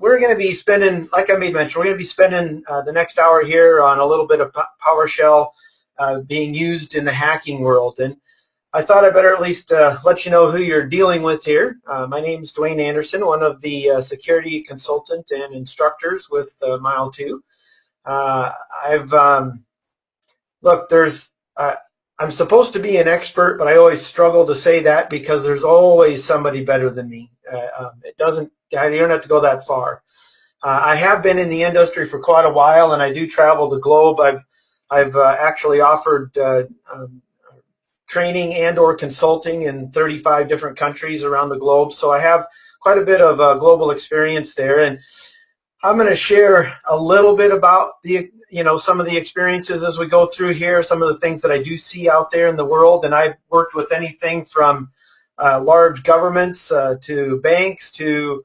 we're going to be spending, like I made mention, we're going to be spending the next hour here on a little bit of PowerShell being used in the hacking world. And I thought I'd better at least let you know who you're dealing with here. My name is Dwayne Anderson, one of the security consultant and instructors with Mile 2. Look, I'm supposed to be an expert, but I always struggle to say that because there's always somebody better than me. You don't have to go that far. I have been in the industry for quite a while, and I do travel the globe. I've actually offered training and or consulting in 35 different countries around the globe, so I have quite a bit of global experience there. And I'm going to share a little bit about some of the experiences as we go through here, some of the things that I do see out there in the world. And I've worked with anything from large governments to banks to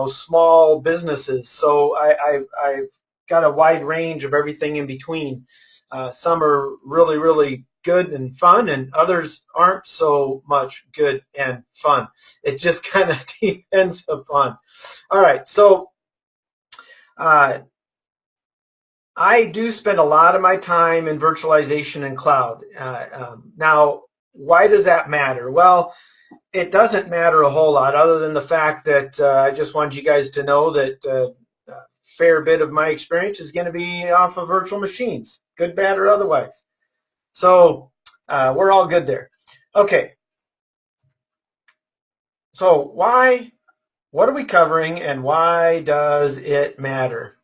small businesses. So I've got a wide range of everything in between. Some are really, really good and fun, and others aren't so much good and fun. It just kind of depends upon. All right, so I do spend a lot of my time in virtualization and cloud. Now, why does that matter? Well, it doesn't matter a whole lot other than the fact that I just wanted you guys to know that a fair bit of my experience is going to be off of virtual machines, good, bad, or otherwise. So we're all good there. Okay. So what are we covering and why does it matter?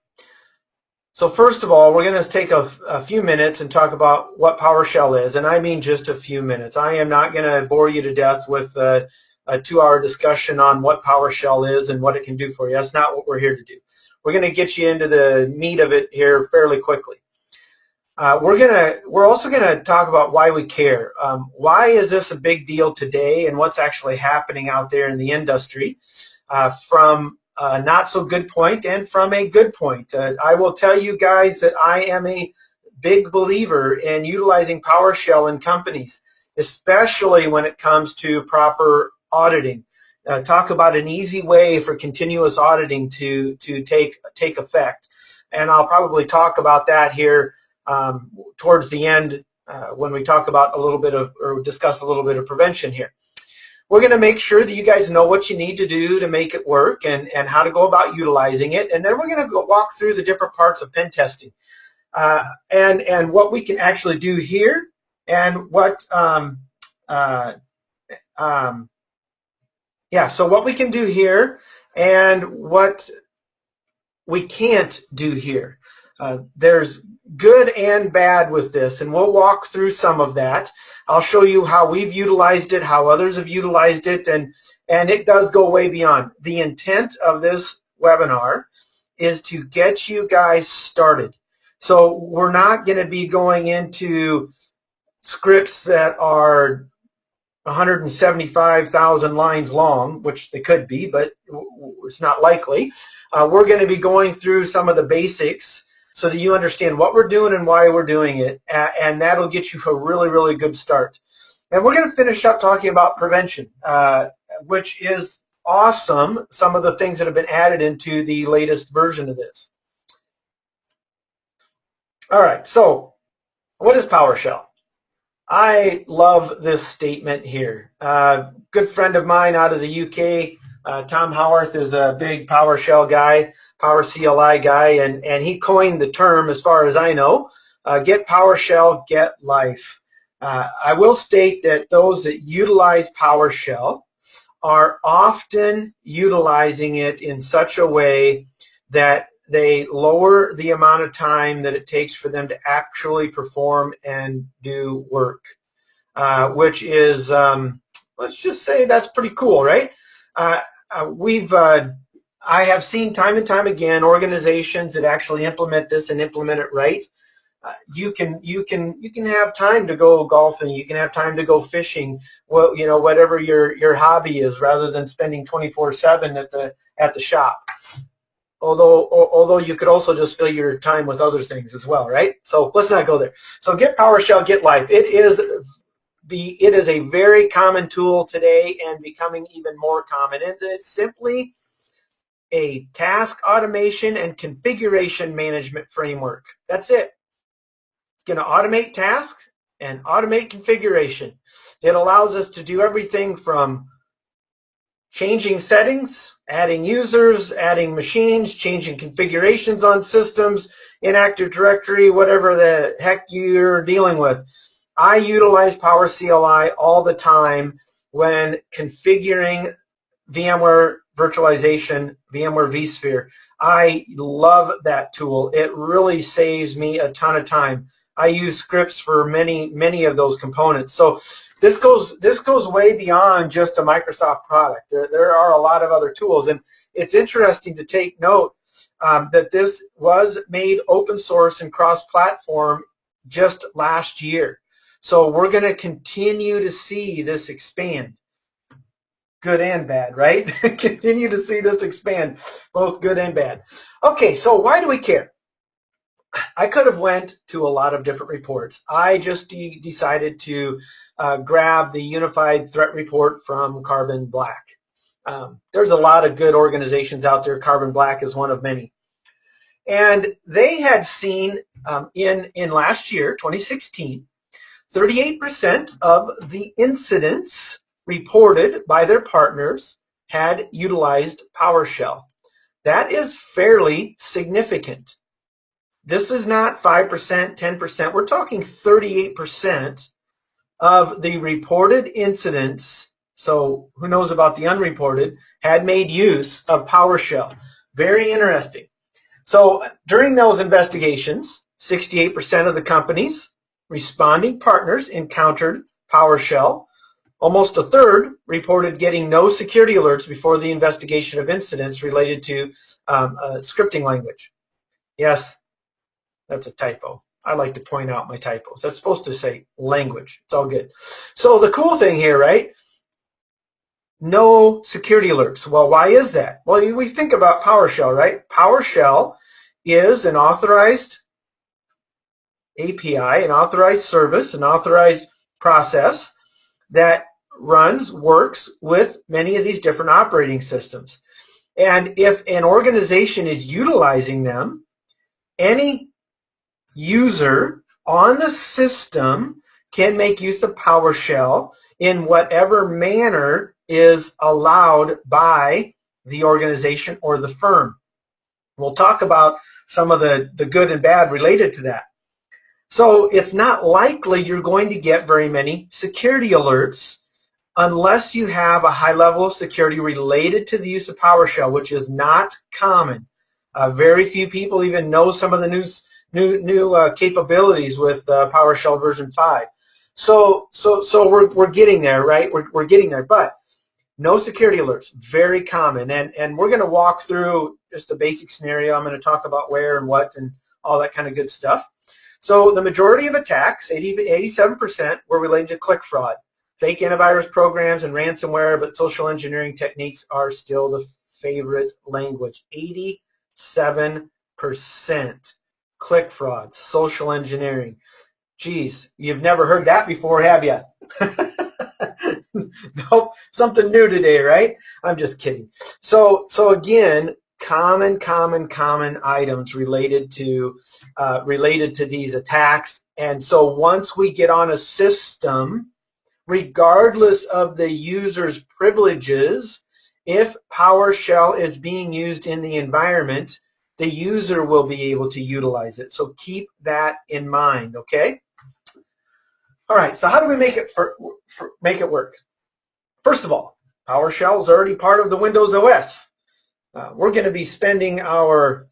So first of all, we're going to take a few minutes and talk about what PowerShell is, and I mean just a few minutes. I am not going to bore you to death with a 2-hour discussion on what PowerShell is and what it can do for you. That's not what we're here to do. We're going to get you into the meat of it here fairly quickly. We're also going to talk about why we care. Why is this a big deal today, and what's actually happening out there in the industry from a not so good point and from a good point. I will tell you guys that I am a big believer in utilizing PowerShell in companies, especially when it comes to proper auditing. Talk about an easy way for continuous auditing to take effect. And I'll probably talk about that here towards the end when we talk about or discuss a little bit of prevention here. We're going to make sure that you guys know what you need to do to make it work and how to go about utilizing it. And then we're going to walk through the different parts of pen testing and what we can actually do here and what, so what we can do here and what we can't do here. There's good and bad with this, and we'll walk through some of that. I'll show you how we've utilized it, how others have utilized it, and it does go way beyond. The intent of this webinar is to get you guys started. So we're not going to be going into scripts that are 175,000 lines long, which they could be, but it's not likely. We're going to be going through some of the basics so that you understand what we're doing and why we're doing it, and that'll get you a really, really good start. And we're going to finish up talking about prevention, which is awesome, some of the things that have been added into the latest version of this. All right, so what is PowerShell? I love this statement here. Good friend of mine out of the UK, Tom Howarth, is a big PowerShell guy, Power CLI guy, and he coined the term, as far as I know, get PowerShell, get life. I will state that those that utilize PowerShell are often utilizing it in such a way that they lower the amount of time that it takes for them to actually perform and do work, which is, let's just say that's pretty cool, right? I have seen time and time again organizations that actually implement this and implement it right. You can have time to go golfing. You can have time to go fishing. Well, whatever your hobby is, rather than spending 24/7 at the shop. Although you could also just fill your time with other things as well, right? So let's not go there. So get PowerShell, get life. It is a very common tool today and becoming even more common. And it's simply a task automation and configuration management framework. That's it. It's going to automate tasks and automate configuration. It allows us to do everything from changing settings, adding users, adding machines, changing configurations on systems, in Active Directory, whatever the heck you're dealing with. I utilize Power CLI all the time when configuring VMware virtualization, VMware vSphere. I love that tool. It really saves me a ton of time. I use scripts for many of those components. So this goes way beyond just a Microsoft product. There are a lot of other tools, and it's interesting to take note that this was made open source and cross-platform just last year. So we're going to continue to see this expand, good and bad, right? Continue to see this expand, both good and bad. Okay, so why do we care? I could have went to a lot of different reports. I just decided to grab the Unified Threat Report from Carbon Black. There's a lot of good organizations out there. Carbon Black is one of many. And they had seen in last year, 2016, 38% of the incidents reported by their partners had utilized PowerShell. That is fairly significant. This is not 5%, 10%. We're talking 38% of the reported incidents, so who knows about the unreported, had made use of PowerShell. Very interesting. So during those investigations, 68% of the companies responding partners encountered PowerShell. Almost a third reported getting no security alerts before the investigation of incidents related to scripting language. Yes, that's a typo. I like to point out my typos. That's supposed to say language. It's all good. So the cool thing here, right? No security alerts. Well, why is that? Well, we think about PowerShell, right? PowerShell is an authorized API, an authorized service, an authorized process that works with many of these different operating systems. And if an organization is utilizing them, any user on the system can make use of PowerShell in whatever manner is allowed by the organization or the firm. We'll talk about some of the good and bad related to that. So it's not likely you're going to get very many security alerts unless you have a high level of security related to the use of PowerShell, which is not common. Very few people even know some of the new capabilities with PowerShell version 5. So we're getting there, right? We're getting there, but no security alerts, very common. And we're going to walk through just a basic scenario. I'm going to talk about where and what and all that kind of good stuff. So the majority of attacks, 87%, were related to click fraud. Fake antivirus programs and ransomware, but social engineering techniques are still the favorite language. 87% click fraud, social engineering. Geez, you've never heard that before, have you? Nope, something new today, right? I'm just kidding. So again, common items related to these attacks. And so once we get on a system, regardless of the user's privileges, if PowerShell is being used in the environment, the user will be able to utilize it. So keep that in mind, okay? All right, so how do we make it work? First of all, PowerShell is already part of the Windows OS. We're going to be spending our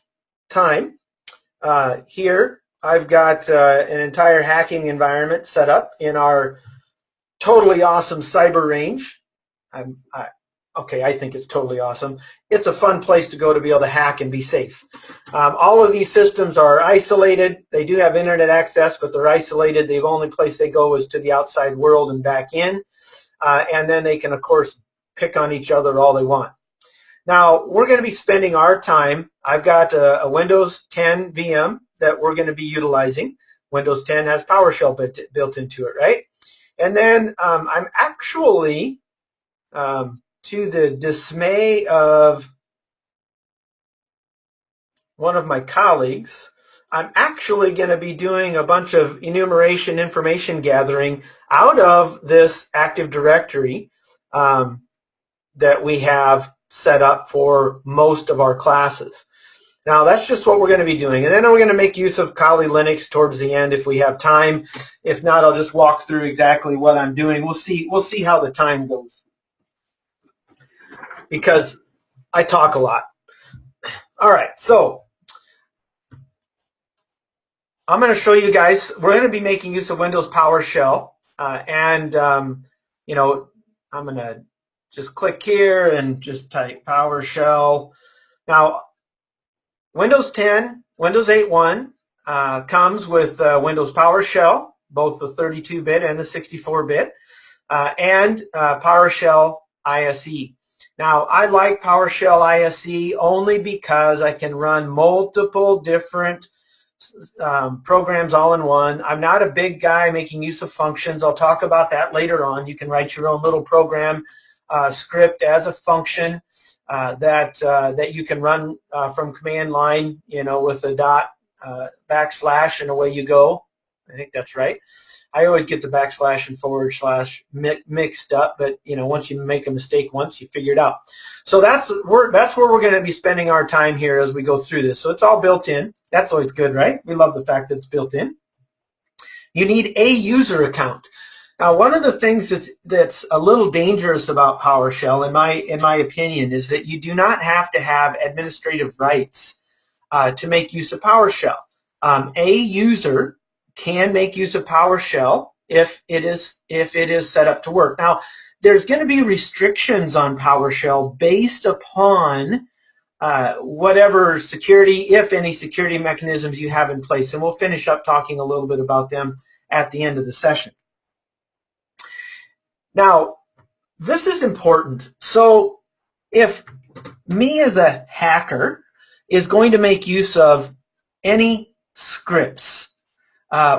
time here. I've got an entire hacking environment set up in our totally awesome cyber range. Okay, I think it's totally awesome. It's a fun place to go to be able to hack and be safe. All of these systems are isolated. They do have internet access, but they're isolated. The only place they go is to the outside world and back in. And then they can, of course, pick on each other all they want. Now, we're going to be spending our time. I've got a Windows 10 VM that we're going to be utilizing. Windows 10 has PowerShell built into it, right? And then I'm actually, to the dismay of one of my colleagues, I'm actually going to be doing a bunch of enumeration information gathering out of this Active Directory that we have set up for most of our classes. Now that's just what we're going to be doing, and then we're going to make use of Kali Linux towards the end if we have time. If not, I'll just walk through exactly what I'm doing. We'll see how the time goes, because I talk a lot. All right, so I'm going to show you guys. We're going to be making use of Windows PowerShell, and you know, I'm going to just click here and just type PowerShell. Now, Windows 10, Windows 8.1 comes with Windows PowerShell, both the 32-bit and the 64-bit, and PowerShell ISE. Now, I like PowerShell ISE only because I can run multiple different programs all in one. I'm not a big guy making use of functions. I'll talk about that later on. You can write your own little program script as a function that you can run from command line, you know, with a dot, backslash, and away you go. I think that's right. I always get the backslash and forward slash mixed up, but you know, once you make a mistake once, you figure it out. So that's where we're going to be spending our time here as we go through this. So it's all built in. That's always good, right? We love the fact that it's built in. You need a user account. Now, one of the things that's a little dangerous about PowerShell, in my opinion, is that you do not have to have administrative rights to make use of PowerShell. A user can make use of PowerShell if it is set up to work. Now, there's going to be restrictions on PowerShell based upon whatever security, if any security mechanisms you have in place, and we'll finish up talking a little bit about them at the end of the session. Now, this is important. So if me as a hacker is going to make use of any scripts,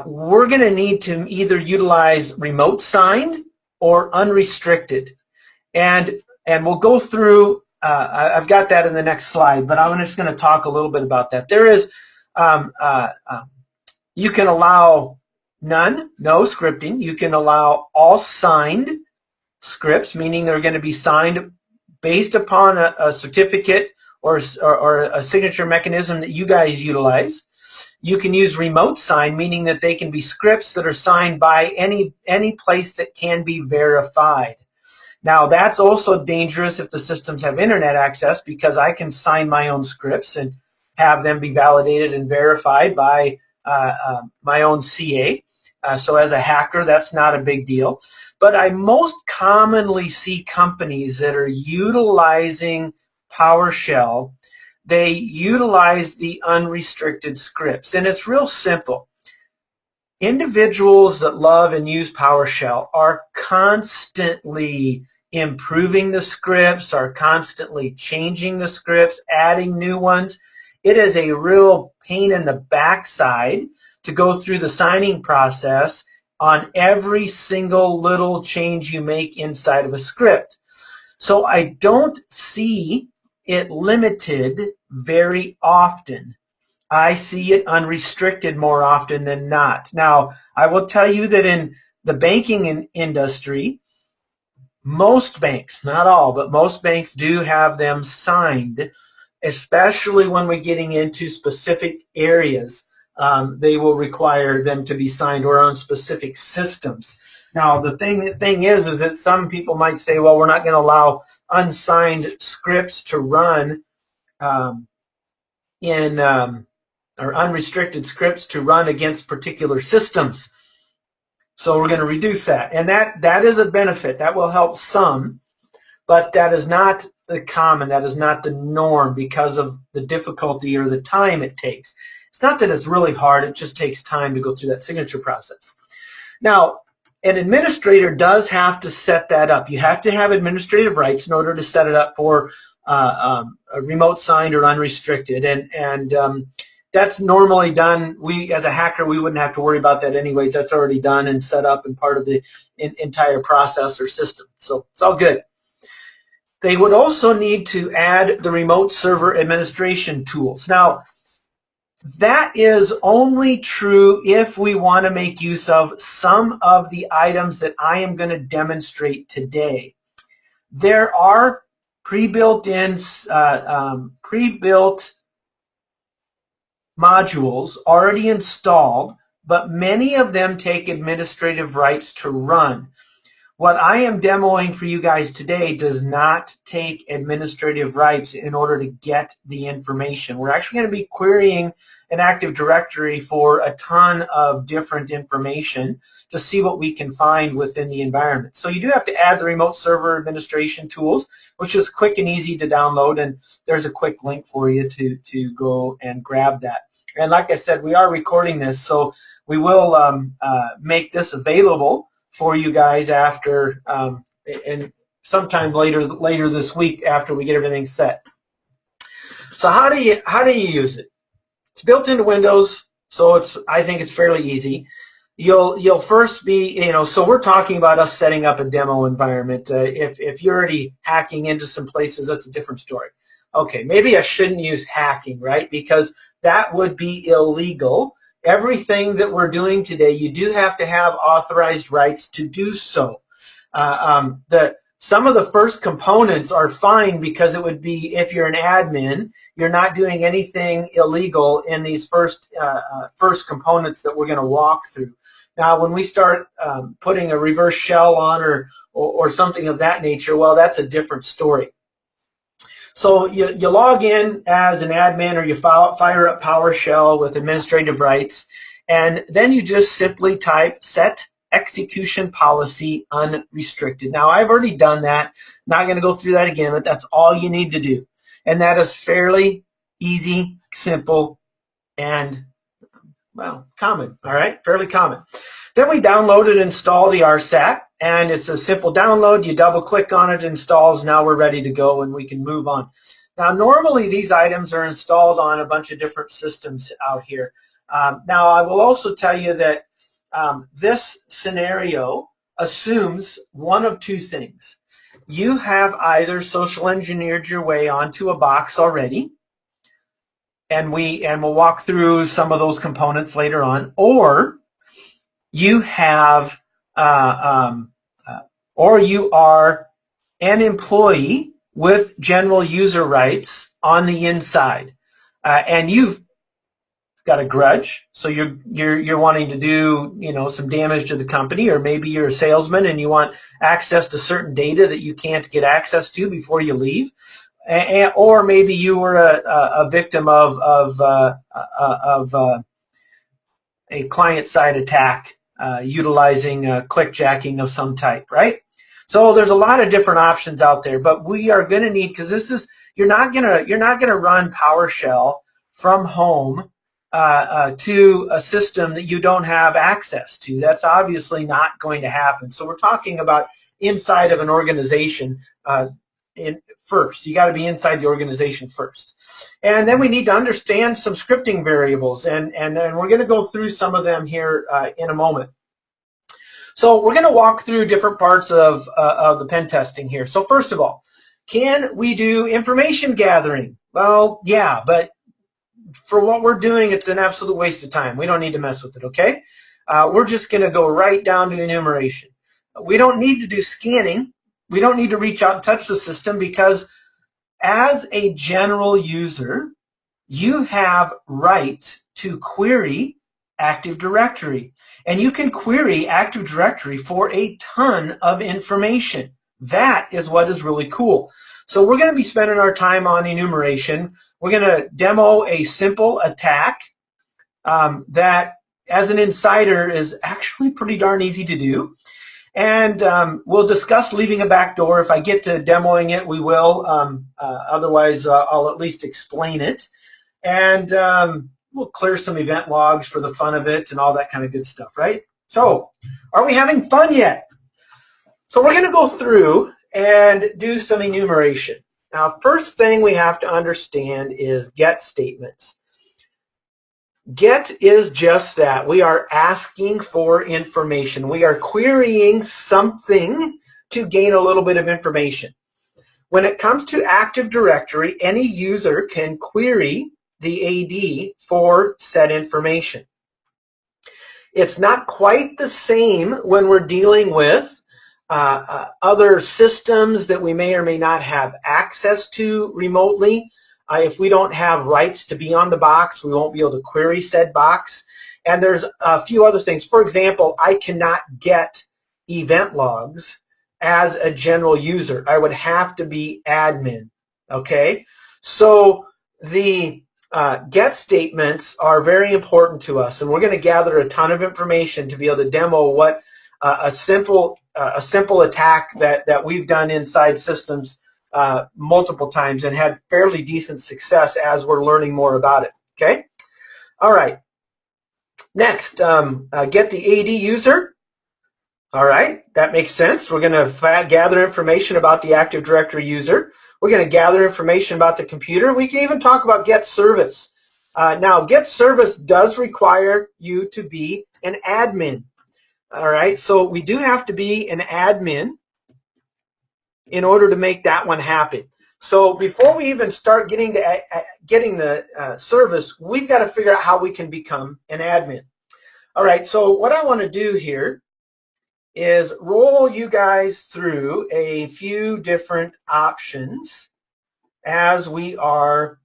we're going to need to either utilize remote signed or unrestricted. And we'll go through, I've got that in the next slide, but I'm just going to talk a little bit about that. There is, you can allow none, no scripting. You can allow all signed scripts, meaning they're going to be signed based upon a certificate or a signature mechanism that you guys utilize. You can use remote sign, meaning that they can be scripts that are signed by any place that can be verified. Now, that's also dangerous if the systems have internet access, because I can sign my own scripts and have them be validated and verified by my own CA. So as a hacker, that's not a big deal. But I most commonly see companies that are utilizing PowerShell. They utilize the unrestricted scripts, and it's real simple. Individuals that love and use PowerShell are constantly improving the scripts, are constantly changing the scripts, adding new ones. It is a real pain in the backside to go through the signing process on every single little change you make inside of a script. So I don't see it limited very often. I see it unrestricted more often than not. Now, I will tell you that in the banking industry, most banks, not all, but most banks do have them signed, especially when we're getting into specific areas. They will require them to be signed or on specific systems. Now, the thing is that some people might say, well, we're not going to allow unsigned scripts to run or unrestricted scripts to run against particular systems. So we're going to reduce that. And that is a benefit. That will help some, but that is not the common. That is not the norm because of the difficulty or the time it takes. It's not that it's really hard. It just takes time to go through that signature process. Now, an administrator does have to set that up. You have to have administrative rights in order to set it up for a remote signed or unrestricted. And that's normally done. We, as a hacker, we wouldn't have to worry about that anyways. That's already done and set up and part of the entire process or system. So it's all good. They would also need to add the remote server administration tools. Now, That is only true if we want to make use of some of the items that I am going to demonstrate today. There are pre-built modules already installed, but many of them take administrative rights to run. What I am demoing for you guys today does not take administrative rights in order to get the information. We're actually going to be querying an Active Directory for a ton of different information to see what we can find within the environment. So you do have to add the remote server administration tools, which is quick and easy to download, and there's a quick link for you to go and grab that. And like I said, we are recording this, so we will make this available for you guys after and sometime later this week after we get everything set. So how do you use it? It's built into Windows, so I think it's fairly easy. You'll first be, so we're talking about us setting up a demo environment. If you're already hacking into some places, that's a different story. Okay, maybe I shouldn't use hacking, right? Because that would be illegal. Everything that we're doing today, you do have to have authorized rights to do so. Some of the first components are fine because it would be, if you're an admin, you're not doing anything illegal in these first components that we're going to walk through. Now, when we start putting a reverse shell on or something of that nature, well, that's a different story. So you log in as an admin, or you fire up PowerShell with administrative rights, and then you just simply type set execution policy unrestricted. Now, I've already done that. Not going to go through that again, but that's all you need to do. And that is fairly easy, simple, and, well, common, all right? Fairly common. Then we download and install the RSAT, and it's a simple download. You double-click on it, installs. Now we're ready to go, and we can move on. Now, normally these items are installed on a bunch of different systems out here. Now, I will also tell you that this scenario assumes one of two things. You have either social engineered your way onto a box already, and we'll walk through some of those components later on, or you have or you are an employee with general user rights on the inside, and you've got a grudge, so you're wanting to do some damage to the company, or maybe you're a salesman and you want access to certain data that you can't get access to before you leave, or maybe you were a victim of a client-side attack utilizing clickjacking of some type, right? So there's a lot of different options out there, but we are going to need, because you're not gonna run PowerShell from home to a system that you don't have access to. That's obviously not going to happen. So we're talking about inside of an organization first. You got to be inside the organization first. And then we need to understand some scripting variables, and we're going to go through some of them here in a moment. So we're going to walk through different parts of the pen testing here. So first of all, can we do information gathering? Well, yeah, but for what we're doing, it's an absolute waste of time. We don't need to mess with it, okay? We're just going to go right down to enumeration. We don't need to do scanning. We don't need to reach out and touch the system, because as a general user, you have rights to query Active Directory. And you can query Active Directory for a ton of information. That is what is really cool. So we're going to be spending our time on enumeration. We're going to demo a simple attack that, as an insider, is actually pretty darn easy to do. And we'll discuss leaving a backdoor. If I get to demoing it, we will. Otherwise, I'll at least explain it. And we'll clear some event logs for the fun of it and all that kind of good stuff, right? So, are we having fun yet? So we're going to go through and do some enumeration. Now, first thing we have to understand is get statements. Get is just that. We are asking for information. We are querying something to gain a little bit of information. When it comes to Active Directory, any user can query the AD for said information. It's not quite the same when we're dealing with other systems that we may or may not have access to remotely. If we don't have rights to be on the box, we won't be able to query said box. And there's a few other things. For example, I cannot get event logs as a general user. I would have to be admin. Okay? So the get statements are very important to us, and we're going to gather a ton of information to be able to demo what a simple attack that we've done inside systems multiple times and had fairly decent success as we're learning more about it. Okay? All right. Next, get the AD user. All right, that makes sense. We're going to gather information about the Active Directory user. We're going to gather information about the computer. We can even talk about get service. Now, get service does require you to be an admin. All right, so we do have to be an admin in order to make that one happen. So before we even start getting the service, we've got to figure out how we can become an admin. All right, so what I want to do here is roll you guys through a few different options as we are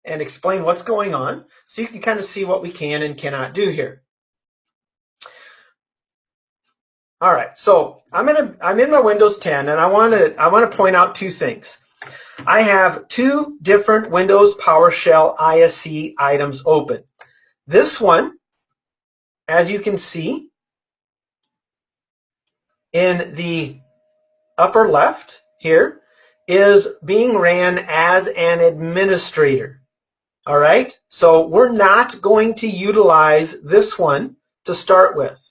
and explain what's going on so you can kind of see what we can and cannot do here. All right, so I'm in my Windows 10 and I want to point out two things. I have two different Windows PowerShell ISC items open. This one, as you can see, in the upper left here, is being ran as an administrator. All right? So we're not going to utilize this one to start with.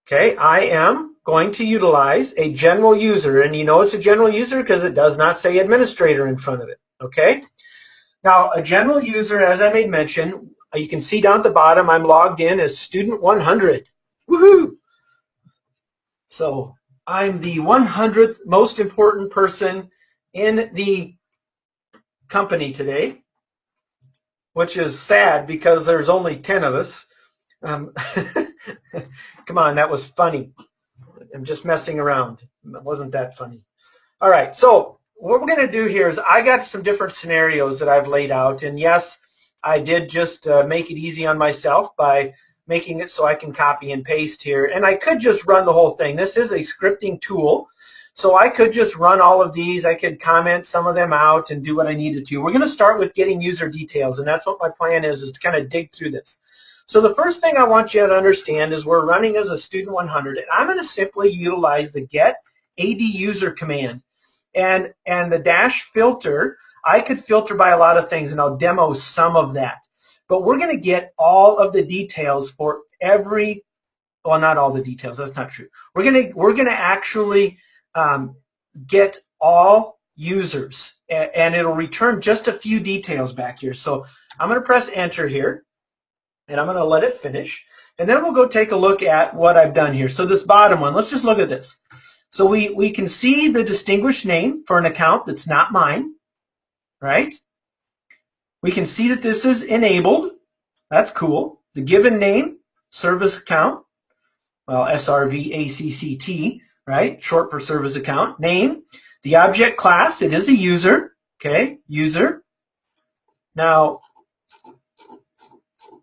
Okay, I am going to utilize a general user, and you know it's a general user because it does not say administrator in front of it. Okay? Now, a general user, as I made mention, you can see down at the bottom, I'm logged in as student 100. Woohoo! So I'm the 100th most important person in the company today, which is sad because there's only 10 of us. Come on, that was funny. I'm just messing around. It wasn't that funny. All right, so what we're going to do here is I got some different scenarios that I've laid out, and yes, I did just make it easy on myself by making it so I can copy and paste here. And I could just run the whole thing. This is a scripting tool, so I could just run all of these. I could comment some of them out and do what I needed to. We're going to start with getting user details, and that's what my plan is to kind of dig through this. So the first thing I want you to understand is we're running as a student 100, and I'm going to simply utilize the get AD user command. And the dash filter, I could filter by a lot of things, and I'll demo some of that. But we're going to get all of the details for every, well, not all the details, that's not true. We're going to actually get all users, and it'll return just a few details back here. So I'm going to press enter here, and I'm going to let it finish. And then we'll go take a look at what I've done here. So this bottom one, let's just look at this. So we can see the distinguished name for an account that's not mine, right? We can see that this is enabled. That's cool. The given name, service account, well, SRVACCT, right? Short for service account. Name, the object class, it is a user, okay? User. Now,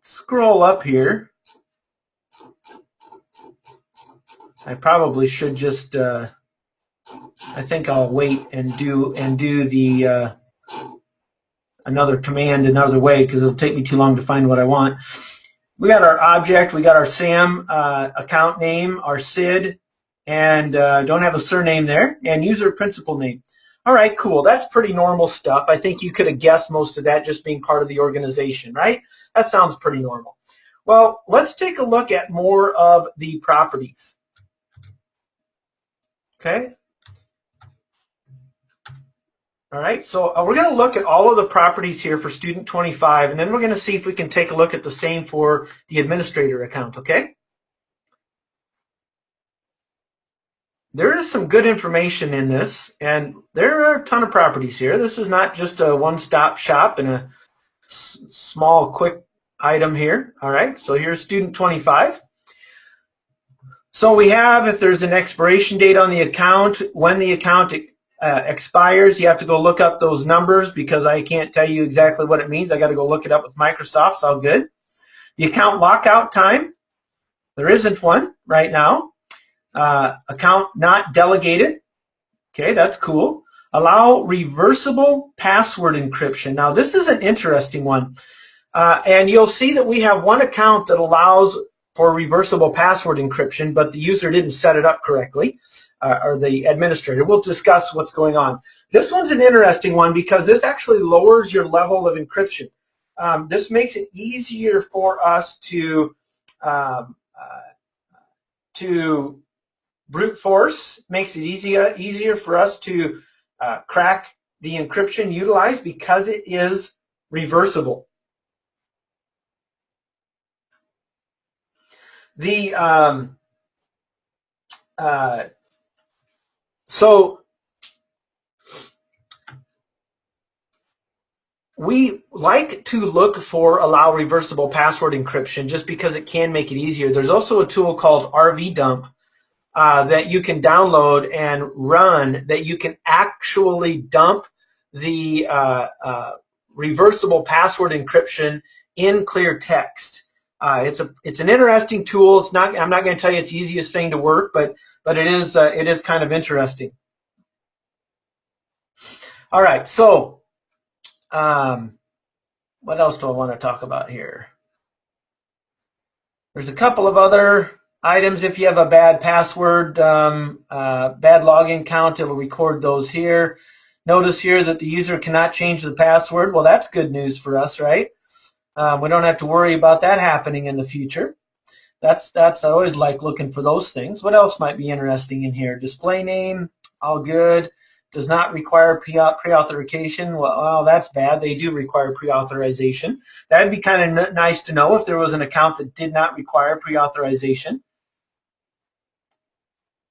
scroll up here. I probably should just, I think I'll wait and do the another command another way because it'll take me too long to find what I want. We got our object, we got our SAM account name, our SID, and don't have a surname there, and user principal name. All right, cool. That's pretty normal stuff. I think you could have guessed most of that just being part of the organization, right? That sounds pretty normal. Well, let's take a look at more of the properties. Okay. All right, so we're going to look at all of the properties here for student 25, and then we're going to see if we can take a look at the same for the administrator account, okay? there is some good information in this, and there are a ton of properties here. This is not just a one-stop shop and a small, quick item here. All right, so here's student 25. So we have, if there's an expiration date on the account, when the account expires, you have to go look up those numbers because I can't tell you exactly what it means. I got to go look it up with Microsoft. It's all good. The account lockout time, there isn't one right now. Account not delegated. Okay, that's cool. Allow reversible password encryption. Now, this is an interesting one. And you'll see that we have one account that allows for reversible password encryption, but the user didn't set it up correctly, or the administrator. We'll discuss what's going on. This one's an interesting one because this actually lowers your level of encryption. This makes it easier for us to brute force, makes it easier for us to crack the encryption utilized because it is reversible. So we like to look for allow reversible password encryption just because it can make it easier. There's also a tool called RVdump that you can download and run that you can actually dump the reversible password encryption in clear text. It's an interesting tool. It's not. I'm not going to tell you it's the easiest thing to work, but it is kind of interesting. All right. So, what else do I want to talk about here? There's a couple of other items. If you have a bad password, bad login count, it'll record those here. Notice here that the user cannot change the password. Well, that's good news for us, right? We don't have to worry about that happening in the future. That's I always like looking for those things. What else might be interesting in here? Display name, all good. Does not require pre-authorization. Well, that's bad. They do require pre-authorization. That'd be kind of nice to know if there was an account that did not require pre-authorization.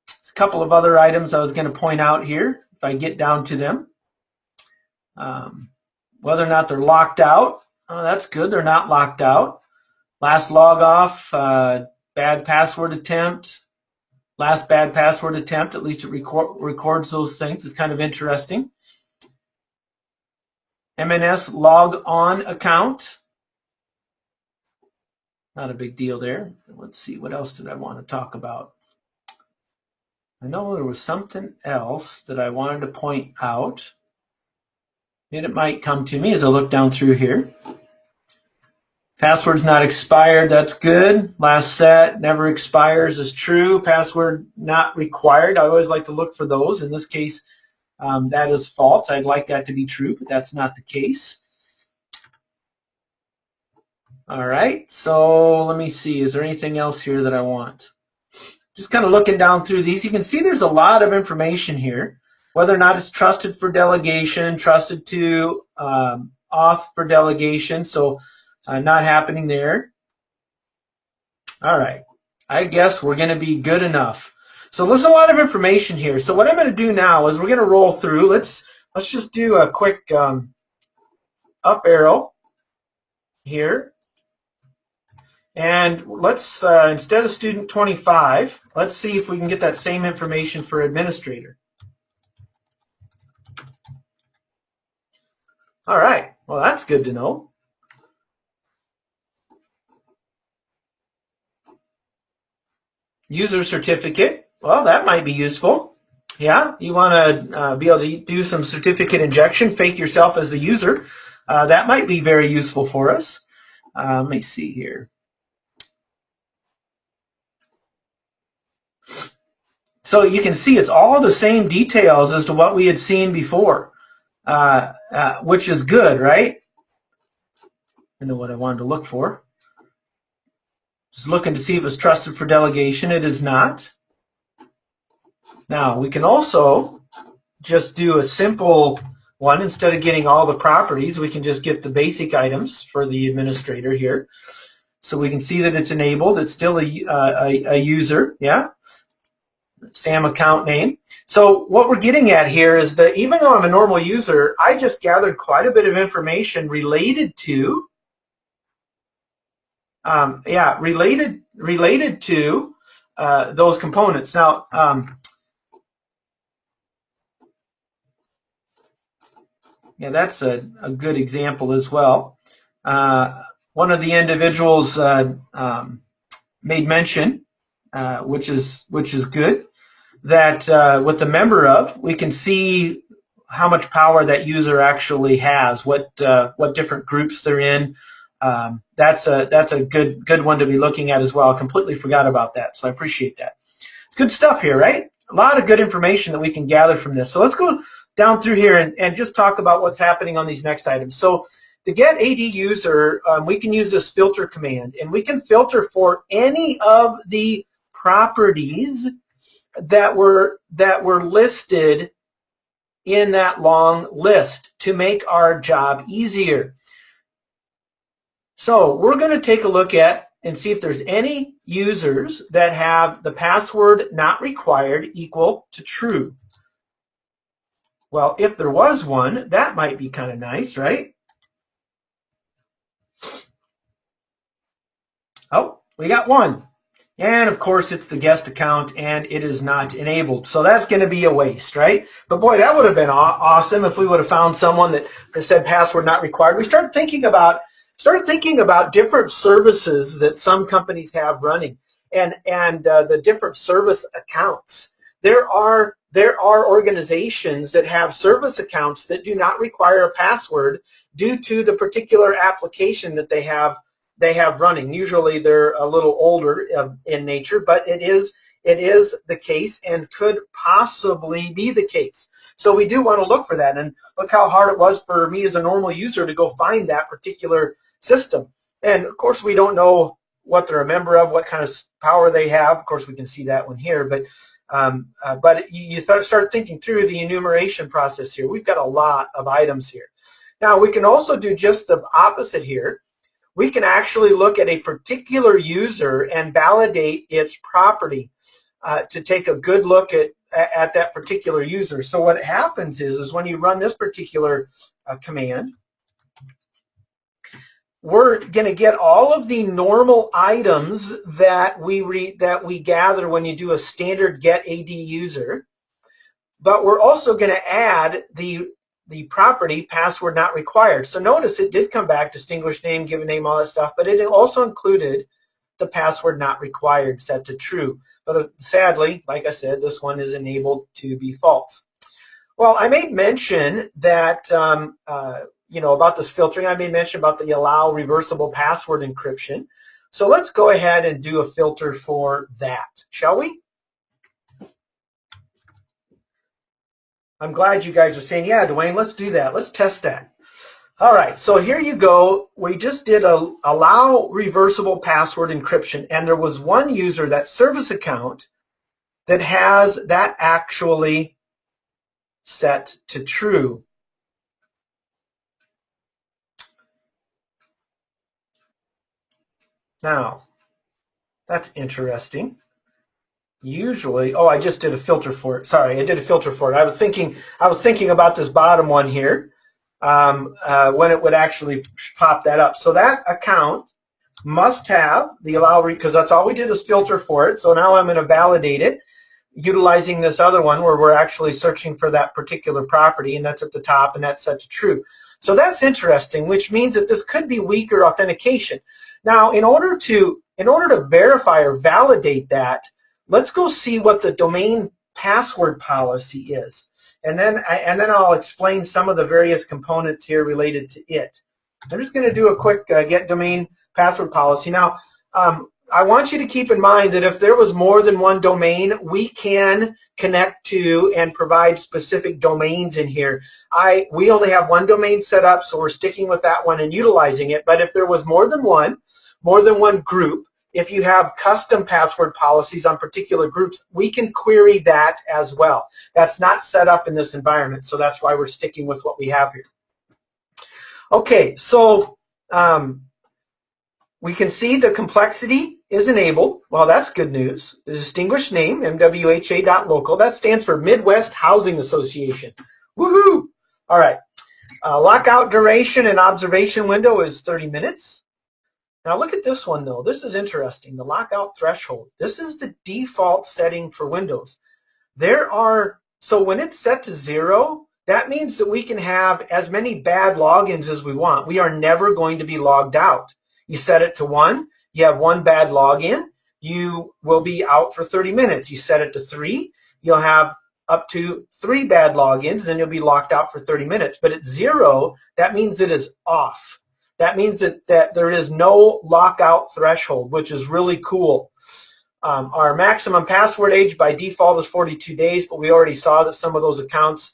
There's a couple of other items I was going to point out here if I get down to them. Whether or not they're locked out. Oh, that's good. They're not locked out. Last log off, bad password attempt. Last bad password attempt, at least it records those things. It's kind of interesting. MNS log on account. Not a big deal there. Let's see, what else did I want to talk about? I know there was something else that I wanted to point out. And it might come to me as I look down through here. Password's not expired, that's good. Last set, never expires is true. Password not required, I always like to look for those. In this case, that is false. I'd like that to be true, but that's not the case. All right, so let me see. Is there anything else here that I want? Just kind of looking down through these, you can see there's a lot of information here. Whether or not it's trusted for delegation, trusted to auth for delegation, so not happening there. All right, I guess we're going to be good enough. So there's a lot of information here. So what I'm going to do now is we're going to roll through. Let's just do a quick up arrow here. And let's, instead of student 25, let's see if we can get that same information for administrator. All right, well, that's good to know. User certificate, well, that might be useful. Yeah, you want to be able to do some certificate injection, fake yourself as the user. That might be very useful for us. Let me see here. So you can see it's all the same details as to what we had seen before, which is good, right? I know what I wanted to look for. Just looking to see if it's trusted for delegation. It is not. Now, we can also just do a simple one. Instead of getting all the properties, we can just get the basic items for the administrator here. So we can see that it's enabled. It's still a user, yeah? SAM account name. So what we're getting at here is that even though I'm a normal user, I just gathered quite a bit of information related to, related to those components. Now, yeah, that's a good example as well. One of the individuals made mention, which is good, that with the member of, we can see how much power that user actually has, what different groups they're in. That's a good one to be looking at as well. I completely forgot about that, so I appreciate that. It's good stuff here, right? A lot of good information that we can gather from this. So let's go down through here and just talk about what's happening on these next items. So to get AD user, we can use this filter command, and we can filter for any of the properties that were listed in that long list to make our job easier. So we're going to take a look at and see if there's any users that have the password not required equal to true. Well, if there was one, that might be kind of nice, right? Oh, we got one. And of course, it's the guest account, and it is not enabled. So that's going to be a waste, right? But boy, that would have been awesome if we would have found someone that said password not required. We started thinking about different services that some companies have running, and the different service accounts. There are organizations that have service accounts that do not require a password due to the particular application that they have running. Usually they're a little older in nature, but it is the case and could possibly be the case. So we do want to look for that, and look how hard it was for me as a normal user to go find that particular system. And of course we don't know what they're a member of, what kind of power they have. Of course we can see that one here, but you start thinking through the enumeration process here. We've got a lot of items here. Now we can also do just the opposite here. We can actually look at a particular user and validate its property to take a good look at that particular user. So what happens is when you run this particular command, we're going to get all of the normal items that we gather when you do a standard get AD user, but we're also going to add the property password not required. So notice it did come back, distinguished name, given name, all that stuff, but it also included the password not required set to true. But sadly, like I said, this one is enabled to be false. Well, I made mention that, about this filtering. I made mention about the allow reversible password encryption. So let's go ahead and do a filter for that, shall we? I'm glad you guys are saying, yeah, Dwayne, let's do that. Let's test that. All right, so here you go. We just did a allow reversible password encryption, and there was one user, that service account, that has that actually set to true. Now, that's interesting. Usually, I just did a filter for it. Sorry, I did a filter for it. I was thinking about this bottom one here when it would actually pop that up. So that account must have the allow, because that's all we did is filter for it. So now I'm going to validate it utilizing this other one where we're actually searching for that particular property, and that's at the top, and that's set to true. So that's interesting, which means that this could be weaker authentication. Now, in order to verify or validate that, let's go see what the domain password policy is, and then I'll explain some of the various components here related to it. I'm just going to do a quick get domain password policy. Now, I want you to keep in mind that if there was more than one domain, we can connect to and provide specific domains in here. We only have one domain set up, so we're sticking with that one and utilizing it. But if there was more than one group, if you have custom password policies on particular groups, we can query that as well. That's not set up in this environment, so that's why we're sticking with what we have here. Okay, so we can see the complexity is enabled. Well, that's good news. The distinguished name, MWHA.local, that stands for Midwest Housing Association. Woohoo! All right. Lockout duration and observation window is 30 minutes. Now look at this one though. This is interesting. The lockout threshold. This is the default setting for Windows. So when it's set to 0, that means that we can have as many bad logins as we want. We are never going to be logged out. You set it to 1, you have 1 bad login, you will be out for 30 minutes. You set it to 3, you'll have up to 3 bad logins, then you'll be locked out for 30 minutes. But at 0, that means it is off. That means that there is no lockout threshold, which is really cool. Our maximum password age by default is 42 days, but we already saw that some of those accounts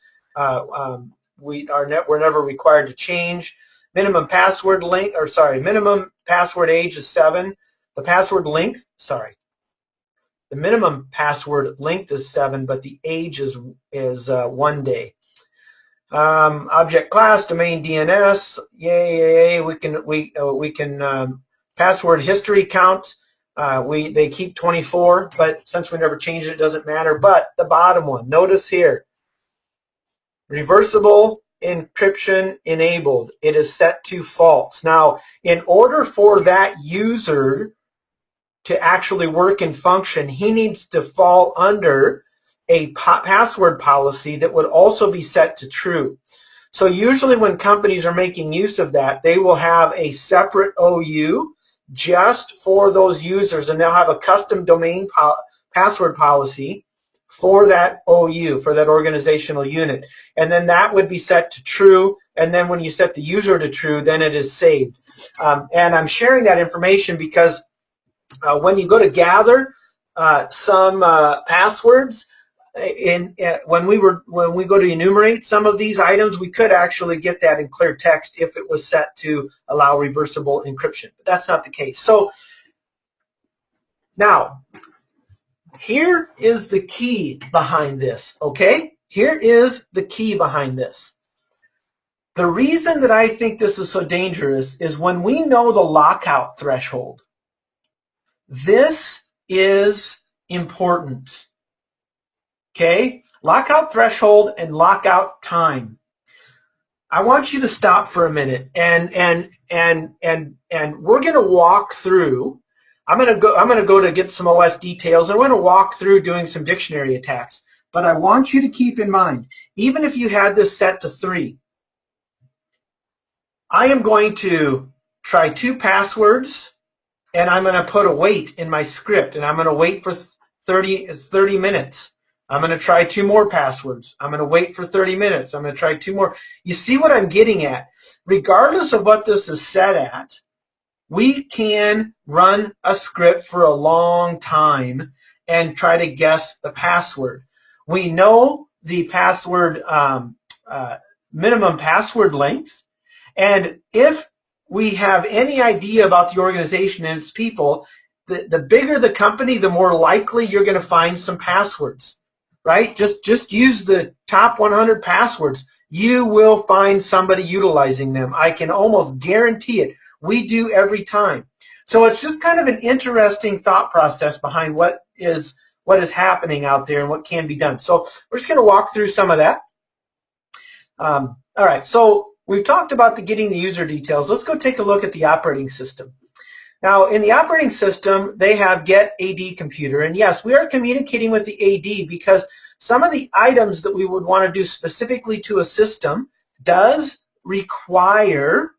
we're never required to change. Minimum password minimum password age is 7. The minimum password length is 7, but the age is 1 day. Object class, domain DNS, yay. We can password history count. They keep 24, but since we never changed it, it doesn't matter. But the bottom one, notice here, reversible encryption enabled. It is set to false. Now, in order for that user to actually work and function, he needs to fall under a password policy that would also be set to true. So usually when companies are making use of that, they will have a separate OU just for those users, and they'll have a custom domain password policy for that OU, for that organizational unit. And then that would be set to true, and then when you set the user to true, then it is saved. And I'm sharing that information because when you go to gather some passwords, when we go to enumerate some of these items, we could actually get that in clear text if it was set to allow reversible encryption, but that's not the case. So now, here is the key behind this, okay? Here is the key behind this. The reason that I think this is so dangerous is when we know the lockout threshold. This is important. Okay, lockout threshold and lockout time. I want you to stop for a minute and we're going to walk through. I'm going to go to get some OS details, and we're going to walk through doing some dictionary attacks. But I want you to keep in mind, even if you had this set to 3, I am going to try 2 passwords, and I'm going to put a wait in my script, and I'm going to wait for 30 minutes. I'm going to try 2 more passwords. I'm going to wait for 30 minutes. I'm going to try 2 more. You see what I'm getting at? Regardless of what this is set at, we can run a script for a long time and try to guess the password. We know the password minimum password length, and if we have any idea about the organization and its people, the bigger the company, the more likely you're going to find some passwords. Right? Just use the top 100 passwords. You will find somebody utilizing them. I can almost guarantee it. We do every time. So it's just kind of an interesting thought process behind what is happening out there and what can be done. So we're just going to walk through some of that. All right. So we've talked about getting the user details. Let's go take a look at the operating system. Now, in the operating system, they have get AD computer. And yes, we are communicating with the AD because some of the items that we would want to do specifically to a system does require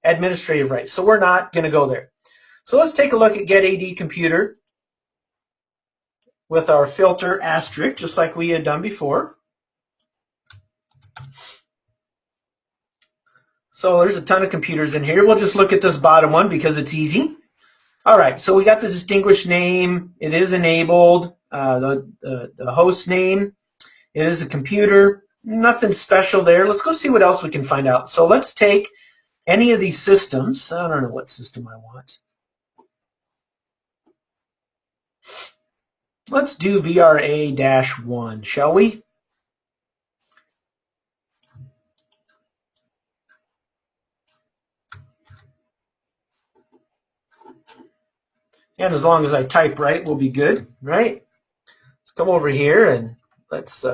administrative rights. So we're not going to go there. So let's take a look at get AD computer with our filter asterisk, just like we had done before. So there's a ton of computers in here. We'll just look at this bottom one because it's easy. All right, so we got the distinguished name. It is enabled. The host name. It is a computer. Nothing special there. Let's go see what else we can find out. So let's take any of these systems. I don't know what system I want. Let's do VRA-1, shall we? And as long as I type right, we'll be good, right? Let's come over here and let's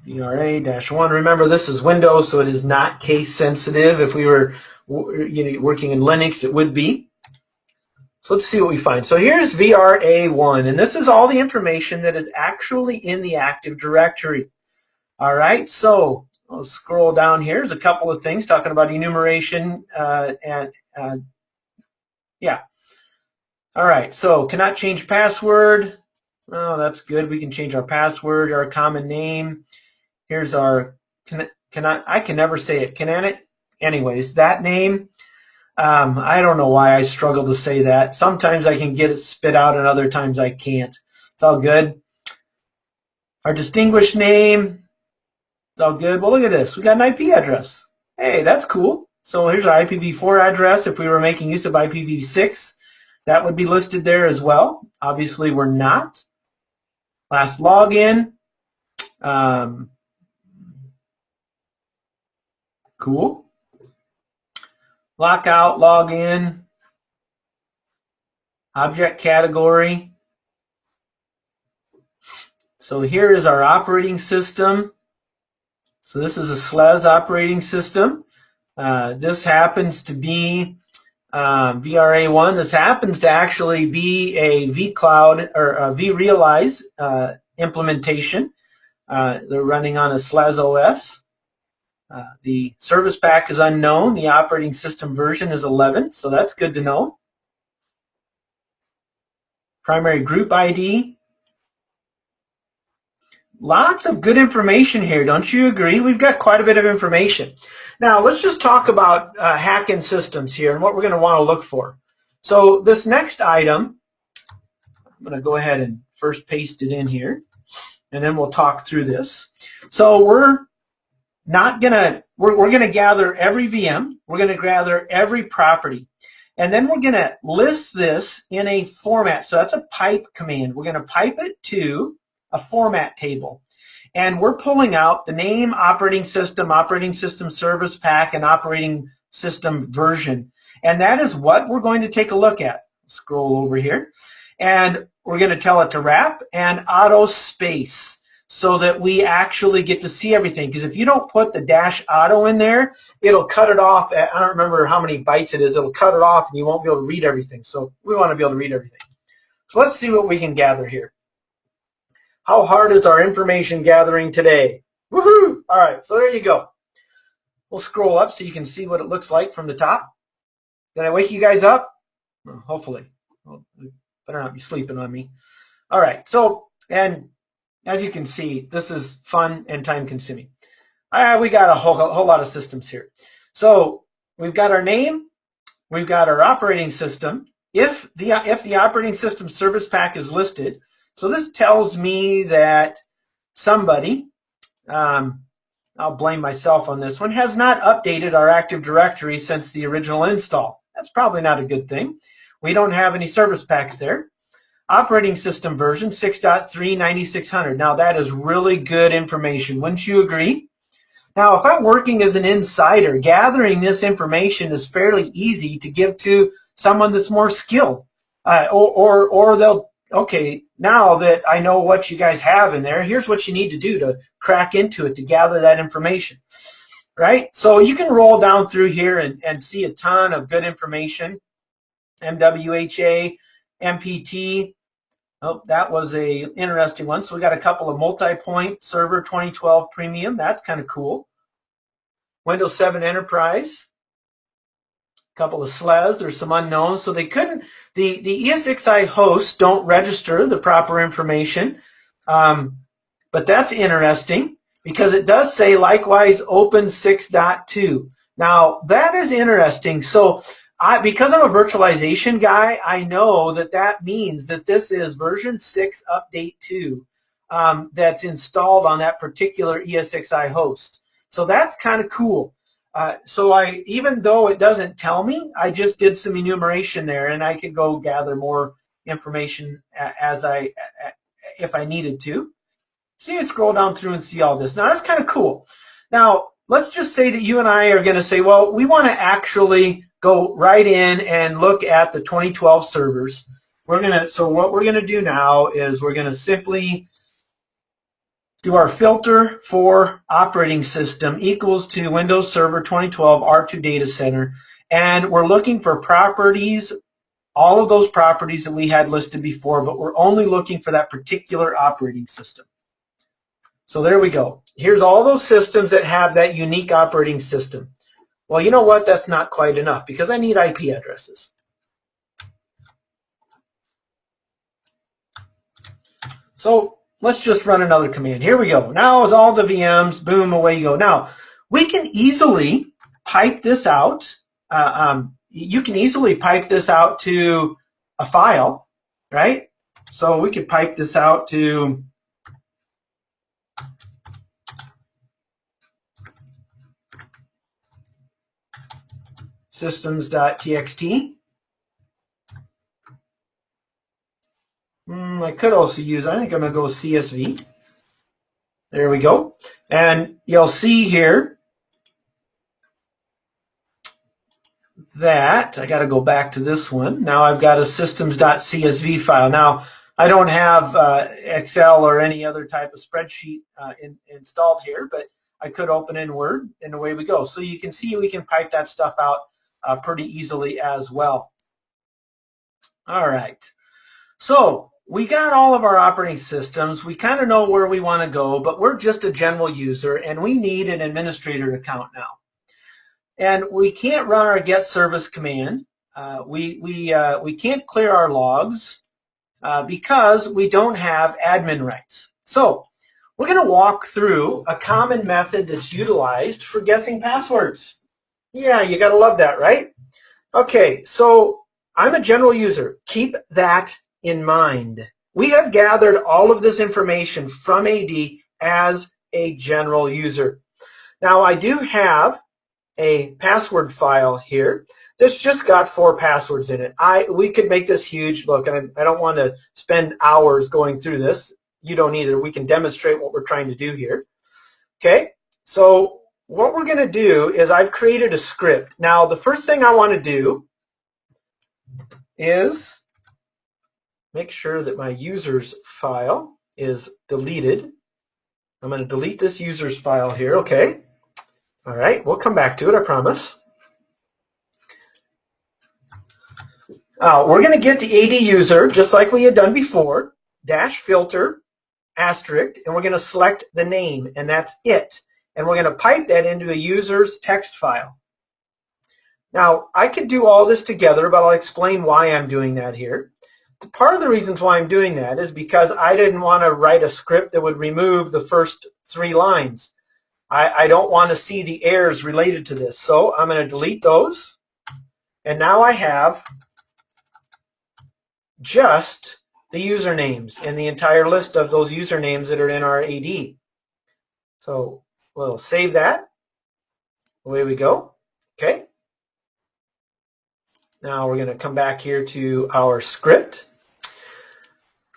VRA-1. Remember, this is Windows, so it is not case sensitive. If we were working in Linux, it would be. So let's see what we find. So here's VRA-1, and this is all the information that is actually in the Active Directory. All right, so I'll scroll down here. There's a couple of things talking about enumeration yeah. All right, so cannot change password. Oh, that's good. We can change our password, our common name. Here's our, I can never say it. Anyways, that name, I don't know why I struggle to say that. Sometimes I can get it spit out and other times I can't. It's all good. Our distinguished name, it's all good. Well, look at this. We got an IP address. Hey, that's cool. So here's our IPv4 address. If we were making use of IPv6, that would be listed there as well. Obviously, we're not. Last login. Cool. Lockout, login. Object category. So here is our operating system. So this is a SLES operating system. This happens to be VRA-1. This happens to actually be a vCloud or a vRealize implementation. They're running on a SLES OS. The service pack is unknown. The operating system version is 11, so that's good to know. Primary group ID. Lots of good information here, don't you agree? We've got quite a bit of information. Now, let's just talk about hacking systems here and what we're going to want to look for. So this next item, I'm going to go ahead and first paste it in here, and then we'll talk through this. So we're going to gather every VM. We're going to gather every property. And then we're going to list this in a format. So that's a pipe command. We're going to pipe it to a format table. And we're pulling out the name, operating system service pack, and operating system version. And that is what we're going to take a look at. Scroll over here. And we're going to tell it to wrap and auto space so that we actually get to see everything. Because if you don't put the -auto in there, it'll cut it off at, I don't remember how many bytes it is, it'll cut it off and you won't be able to read everything. So we want to be able to read everything. So let's see what we can gather here. How hard is our information gathering today? Woohoo! All right, so there you go. We'll scroll up so you can see what it looks like from the top. Did I wake you guys up? Well, hopefully. Well, you better not be sleeping on me. All right, so, and as you can see, this is fun and time-consuming. We got a whole lot of systems here. So we've got our name, we've got our operating system. If the operating system service pack is listed, so this tells me that somebody, I'll blame myself on this one, has not updated our Active Directory since the original install. That's probably not a good thing. We don't have any service packs there. Operating system version 6.3 9600. Now that is really good information. Wouldn't you agree? Now if I'm working as an insider, gathering this information is fairly easy to give to someone that's more skilled. Or they'll, okay, now that I know what you guys have in there, here's what you need to do to crack into it to gather that information, right? So you can roll down through here and see a ton of good information. MWHA, MPT. Oh, that was a interesting one. So we got a couple of multi-point server 2012 premium. That's kind of cool. Windows 7 Enterprise. Couple of SLES, there's some unknowns, so they couldn't, the ESXi hosts don't register the proper information, but that's interesting because it does say likewise open 6.2. Now that is interesting. So because I'm a virtualization guy, I know that that means that this is version 6 update 2 that's installed on that particular ESXi host. So that's kind of cool. So even though it doesn't tell me, I just did some enumeration there, and I could go gather more information if I needed to. So you scroll down through and see all this. Now that's kind of cool. Now let's just say that you and I are going to say, well, we want to actually go right in and look at the 2012 servers. So what we're going to do now is we're going to simply do our filter for operating system equals to Windows Server 2012 R2 Data Center, and we're looking for properties, all of those properties that we had listed before, but we're only looking for that particular operating system. So there we go. Here's all those systems that have that unique operating system. Well, you know what? That's not quite enough because I need IP addresses. So let's just run another command. Here we go. Now is all the VMs, boom, away you go. Now, we can easily pipe this out. You can easily pipe this out to a file, right? So we could pipe this out to systems.txt. I could also use, I think I'm going to go with CSV. There we go. And you'll see here that I got to go back to this one. Now I've got a systems.csv file. Now I don't have Excel or any other type of spreadsheet installed here, but I could open in Word, and away we go. So you can see we can pipe that stuff out pretty easily as well. All right. So we got all of our operating systems. We kind of know where we want to go, but we're just a general user, and we need an administrator account now. And we can't run our get service command. We can't clear our logs because we don't have admin rights. So we're going to walk through a common method that's utilized for guessing passwords. Yeah, you got to love that, right? Okay, so I'm a general user. Keep that in mind. We have gathered all of this information from AD as a general user. Now, I do have a password file here that's just got 4 passwords in it. We could make this huge. Look, I don't want to spend hours going through this. You don't either. We can demonstrate what we're trying to do here. Okay, so what we're going to do is I've created a script. Now, the first thing I want to do is make sure that my users file is deleted. I'm going to delete this users file here, okay? All right, we'll come back to it, I promise. We're going to get the AD user, just like we had done before, -filter, asterisk, and we're going to select the name, and that's it. And we're going to pipe that into a user's text file. Now, I could do all this together, but I'll explain why I'm doing that here. Part of the reasons why I'm doing that is because I didn't want to write a script that would remove the first 3 lines. I don't want to see the errors related to this. So I'm going to delete those. And now I have just the usernames and the entire list of those usernames that are in our AD. So we'll save that. Away we go. Okay. Now we're going to come back here to our script.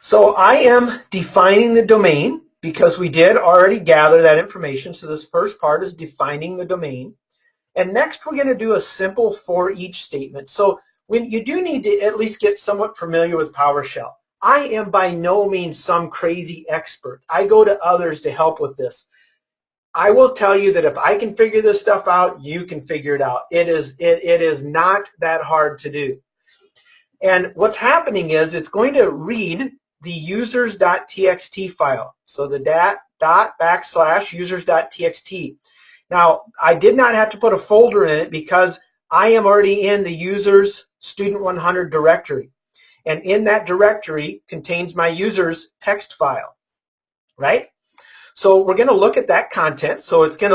So I am defining the domain because we did already gather that information. So this first part is defining the domain. And next we're going to do a simple for each statement. So when you do need to at least get somewhat familiar with PowerShell. I am by no means some crazy expert. I go to others to help with this. I will tell you that if I can figure this stuff out, you can figure it out. It is not that hard to do. And what's happening is it's going to read the users.txt file. So the /users.txt. Now, I did not have to put a folder in it because I am already in the users student 100 directory. And in that directory contains my users text file, right? So we're going to look at that content. So it's going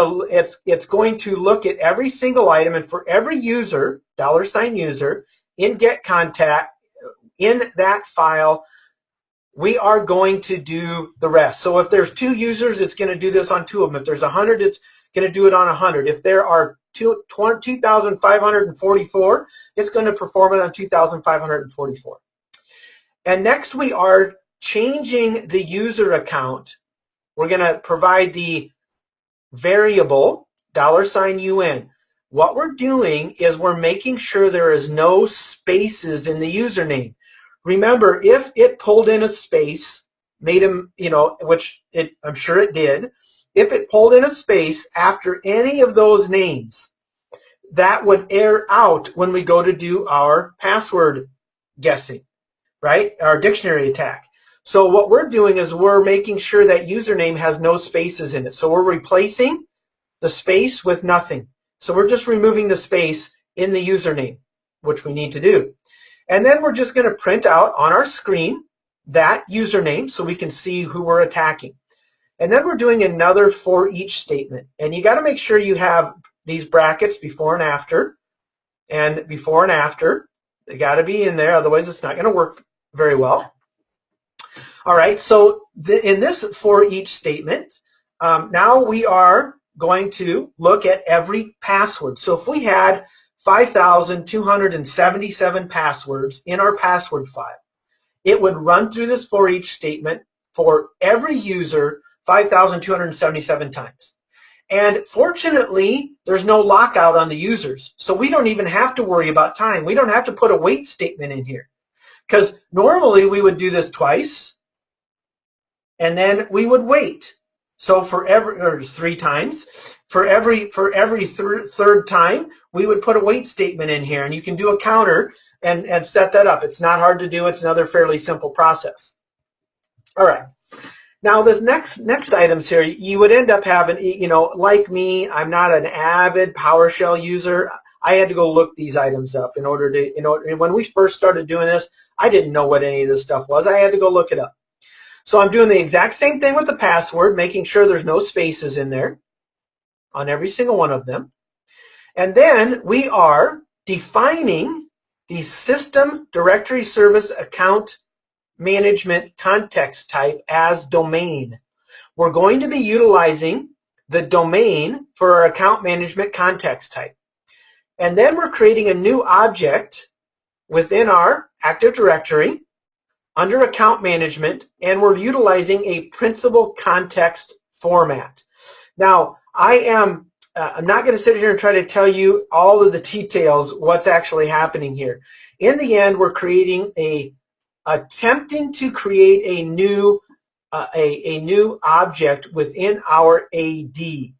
to look at every single item, and for every user, $user, in get contact, in that file, we are going to do the rest. So if there's 2 users, it's going to do this on 2 of them. If there's 100, it's going to do it on 100. If there are 2,544, it's going to perform it on 2,544. And next we are changing the user account. We're going to provide the variable $UN. What we're doing is we're making sure there is no spaces in the username. Remember, if it pulled in a space, made him, which I'm sure it did, if it pulled in a space after any of those names, that would error out when we go to do our password guessing, right? Our dictionary attack. So what we're doing is we're making sure that username has no spaces in it. So we're replacing the space with nothing. So we're just removing the space in the username, which we need to do. And then we're just going to print out on our screen that username so we can see who we're attacking. And then we're doing another for each statement. And you got to make sure you have these brackets before and after. And before and after, they got to be in there, otherwise it's not going to work very well. All right, so in this for each statement, now we are going to look at every password. So if we had 5,277 passwords in our password file, it would run through this for each statement for every user 5,277 times. And fortunately, there's no lockout on the users. So we don't even have to worry about time. We don't have to put a wait statement in here. Because normally we would do this twice, and then we would wait. So for every 3 times, for every third time, we would put a wait statement in here, and you can do a counter and set that up. It's not hard to do. It's another fairly simple process. All right. Now, this next items here, you would end up having, like me, I'm not an avid PowerShell user. I had to go look these items up in order to, when we first started doing this, I didn't know what any of this stuff was. I had to go look it up. So I'm doing the exact same thing with the password, making sure there's no spaces in there on every single one of them. And then we are defining the system directory service account management context type as domain. We're going to be utilizing the domain for our account management context type. And then we're creating a new object within our Active Directory under account management, and we're utilizing a principal context format. Now, I'm not going to sit here and try to tell you all of the details, what's actually happening here. In the end, we're attempting to create a new object within our AD.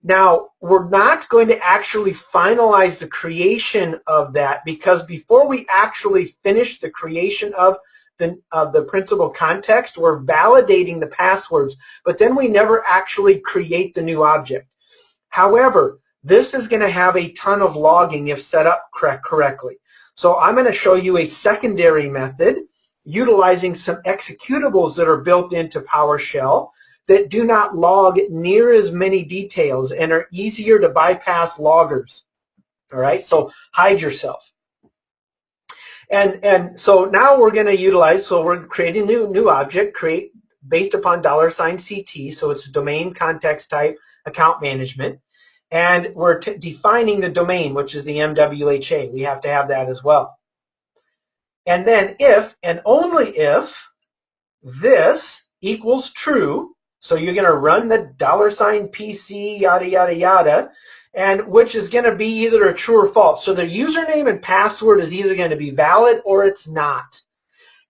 Now, we're not going to actually finalize the creation of that, because before we actually finish the creation of the principal context, we're validating the passwords, but then we never actually create the new object. However, this is going to have a ton of logging if set up correctly. So I'm going to show you a secondary method utilizing some executables that are built into PowerShell that do not log near as many details and are easier to bypass loggers. All right, so hide yourself. And so now we're going to utilize, so we're creating a new object, based upon $CT, so it's domain context type account management. And we're defining the domain, which is the MWHA. We have to have that as well. And then if and only if this equals true, so you're going to run the $PC, yada, yada, yada, and which is going to be either a true or false. So the username and password is either going to be valid or it's not.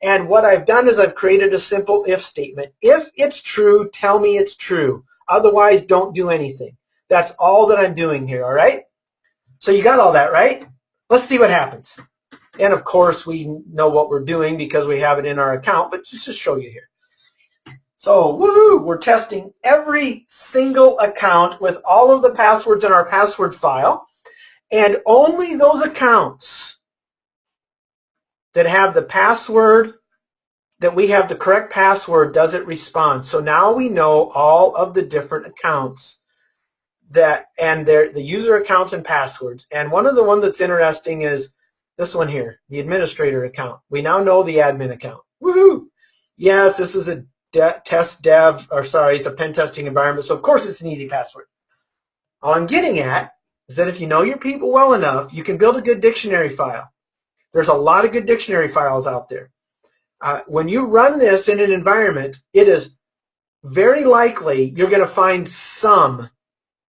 And what I've done is I've created a simple if statement. If it's true, tell me it's true. Otherwise, don't do anything. That's all that I'm doing here, all right? So you got all that, right? Let's see what happens. And of course, we know what we're doing because we have it in our account, but just to show you here. So, woohoo, we're testing every single account with all of the passwords in our password file, and only those accounts that have the password, that we have the correct password, does it respond. So now we know all of the different accounts and the user accounts and passwords. And one of the ones that's interesting is this one here, the administrator account. We now know the admin account. Woohoo! Yes, this is a it's a pen testing environment, so of course it's an easy password. All I'm getting at is that if you know your people well enough, you can build a good dictionary file. There's a lot of good dictionary files out there. When you run this in an environment, it is very likely you're going to find some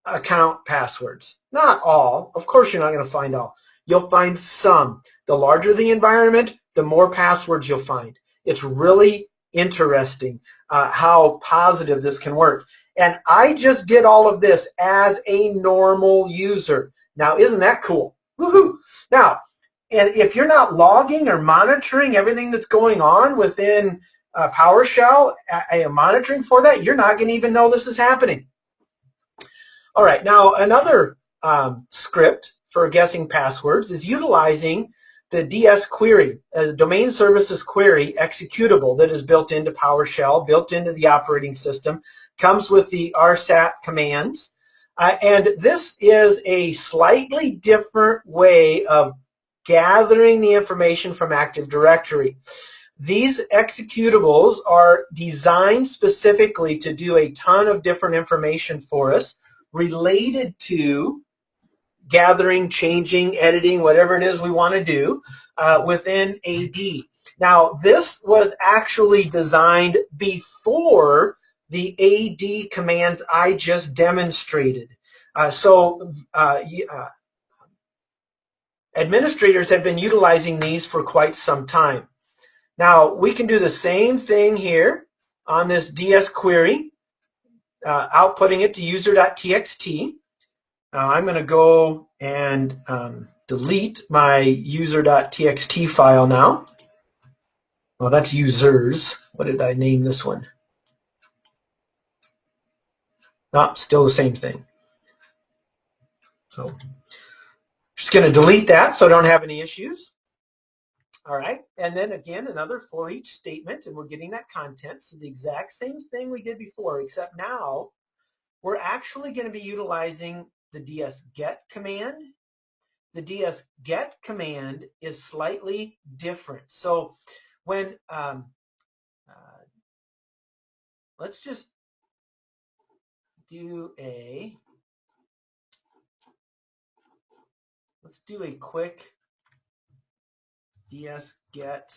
account passwords. Not all. Of course, you're not going to find all. You'll find some. The larger the environment, the more passwords you'll find. It's really interesting how positive this can work. And I just did all of this as a normal user. Now, isn't that cool? Woohoo! Now, and if you're not logging or monitoring everything that's going on within PowerShell, monitoring for that, you're not going to even know this is happening. All right, now another script for guessing passwords is utilizing the DS query, a domain services query executable that is built into PowerShell, built into the operating system, comes with the RSAT commands. And this is a slightly different way of gathering the information from Active Directory. These executables are designed specifically to do a ton of different information for us related to gathering, changing, editing, whatever it is we want to do within AD. Now, this was actually designed before the AD commands I just demonstrated. Administrators have been utilizing these for quite some time. Now, we can do the same thing here on this DS query, outputting it to user.txt. Now, I'm going to go and delete my user.txt file now. Well, that's users. What did I name this one? No, still the same thing. So just going to delete that so I don't have any issues. All right, and then again, another for each statement, and we're getting that content. So the exact same thing we did before, except now we're actually going to be utilizing the ds-get command. The ds-get command is slightly different. So when, let's just do a, let's do a quick ds-get,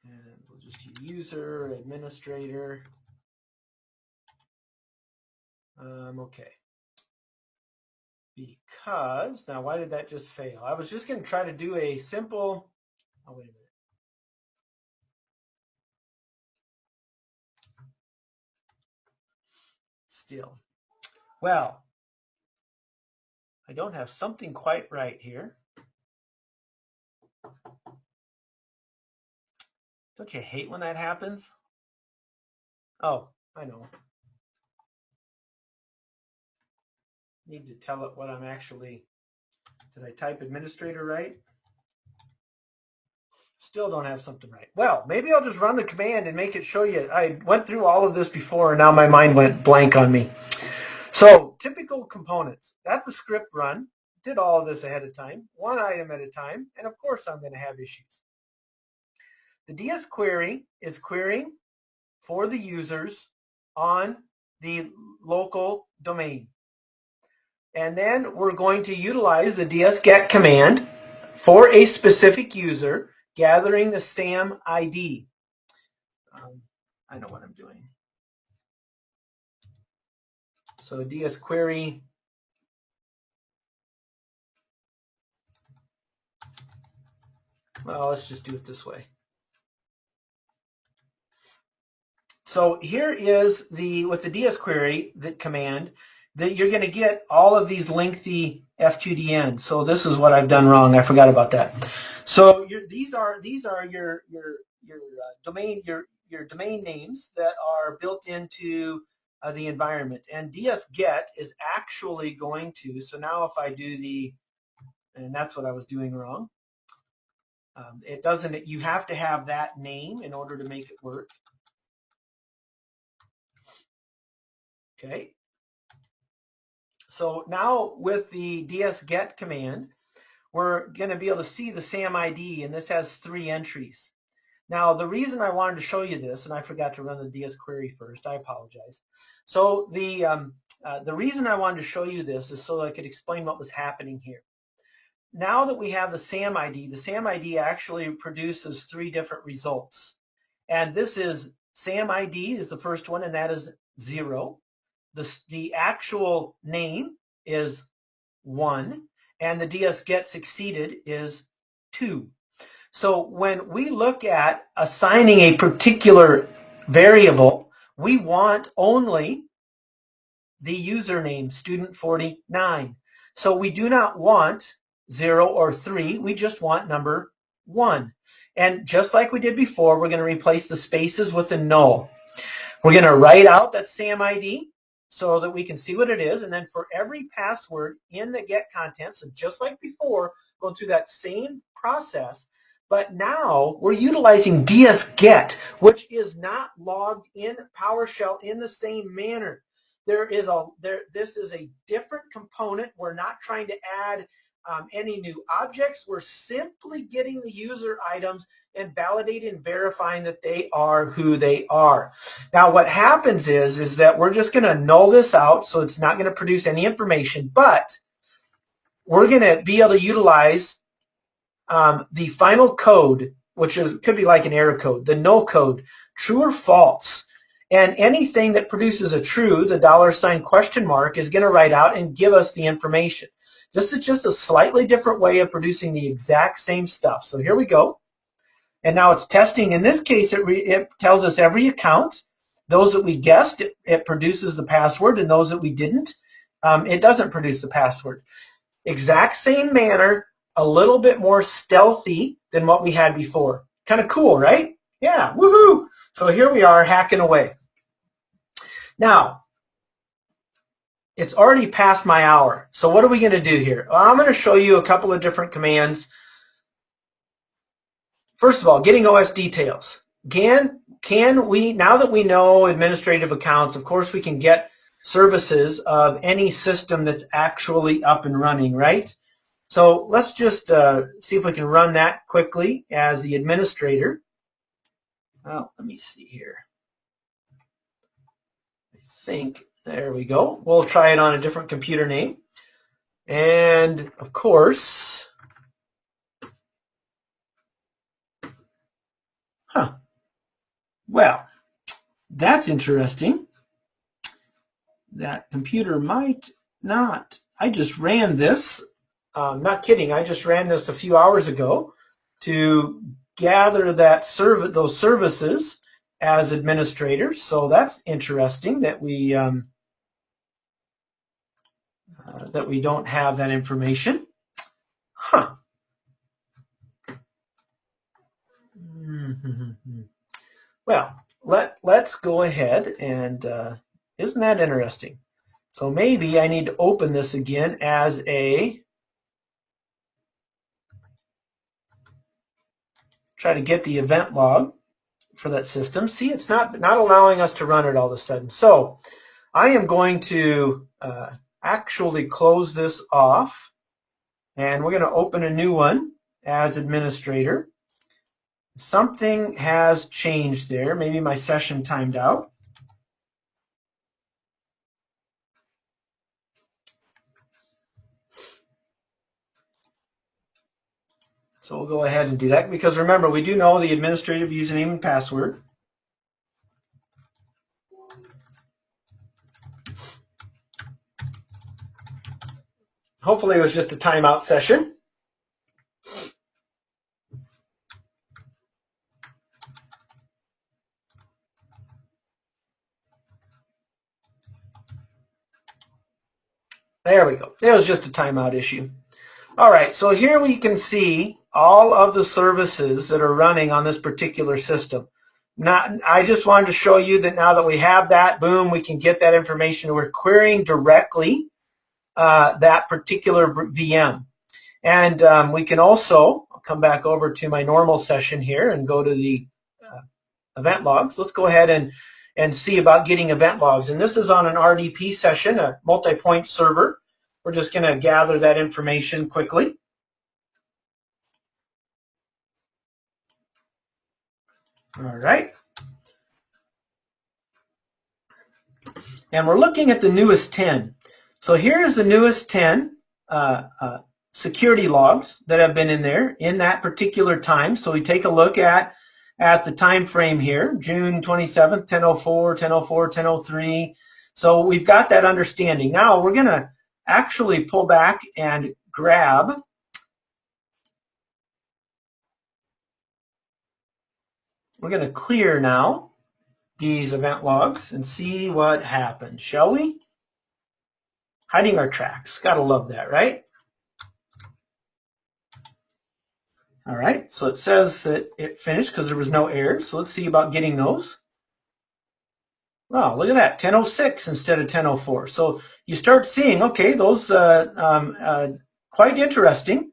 and we'll just use user, administrator. Okay. Because, now why did that just fail? I was just going to try to do a simple, oh, wait a minute. Still. Well, I don't have something quite right here. Don't you hate when that happens? Oh, I know. Need to tell it what I'm actually, did I type administrator right? Still don't have something right. Well, maybe I'll just run the command and make it show you. I went through all of this before and now my mind went blank on me. So typical components. Got the script run, did all of this ahead of time, one item at a time, and of course I'm going to have issues. The DS query is querying for the users on the local domain. And then we're going to utilize the ds-get command for a specific user, gathering the SAM ID. I know what I'm doing. So DS query, well, let's just do it this way. So here is the, with the DS query, the command, that you're going to get all of these lengthy FQDNs. So this is what I've done wrong. I forgot about that. So these are your domain names that are built into the environment. And ds-get is actually going to. So now if I do the, and that's what I was doing wrong. It doesn't. You have to have that name in order to make it work. Okay. So now with the ds-get command, we're going to be able to see the SAM ID, and this has 3 entries. Now, the reason I wanted to show you this, and I forgot to run the DS query first, I apologize. So the reason I wanted to show you this is so I could explain what was happening here. Now that we have the SAM ID actually produces 3 different results. And this is SAM ID is the first one, and that is 0. The actual name is 1, and the DS-get succeeded is 2. So when we look at assigning a particular variable, we want only the username, student49. So we do not want 0 or 3, we just want number 1. And just like we did before, we're going to replace the spaces with a null. We're going to write out that SAM ID so that we can see what it is, and then for every password in the get content, so just like before, going through that same process, but now we're utilizing DS-get, which is not logged in PowerShell in the same manner. This is a different component. We're not trying to add any new objects. We're simply getting the user items and validating and verifying that they are who they are. Now what happens is that we're just going to null this out, so it's not going to produce any information, but we're going to be able to utilize the final code, which could be like an error code, the null code, true or false. And anything that produces a true, the $? is going to write out and give us the information. This is just a slightly different way of producing the exact same stuff. So here we go. And now it's testing. In this case, it tells us every account. Those that we guessed, it produces the password, and those that we didn't, it doesn't produce the password. Exact same manner, a little bit more stealthy than what we had before. Kind of cool, right? Yeah, woohoo! So here we are hacking away. Now, it's already past my hour. So what are we going to do here? Well, I'm going to show you a couple of different commands. First of all, getting OS details. Can we, now that we know administrative accounts, of course we can get services of any system that's actually up and running, right? So let's just see if we can run that quickly as the administrator. Well, let me see here. I think, there we go. We'll try it on a different computer name. And of course, well, that's interesting. That computer might not. I just ran this. Not kidding. I just ran this a few hours ago to gather those services as administrators. So that's interesting that we don't have that information. Well, let's go ahead and isn't that interesting? So maybe I need to open this again as a try to get the event log for that system. See, it's not allowing us to run it all of a sudden. So I am going to actually close this off, and we're going to open a new one as administrator. Something has changed there. Maybe my session timed out. So we'll go ahead and do that, because remember, we do know the administrative username and password. Hopefully it was just a timeout session. There we go. It was just a timeout issue. All right, so here we can see all of the services that are running on this particular system. Now, I just wanted to show you that now that we have that, boom, we can get that information. We're querying directly that particular VM. And we can also, I'll come back over to my normal session here and go to the event logs. Let's go ahead and see about getting event logs. And this is on an RDP session, a multi-point server. We're just going to gather that information quickly. All right. And we're looking at the newest 10. So here's the newest 10 security logs that have been in there in that particular time. So we take a look at at the time frame here, June 27th, 10:04, 10:04, 10:03. So we've got that understanding. Now we're going to actually pull back and grab we're going to clear now these event logs and see what happens, shall we? Hiding our tracks. Gotta love that, right? All right, so it says that it finished because there was no errors. So let's see about getting those. Wow, look at that, 10:06 instead of 10:04. So you start seeing, okay, those quite interesting.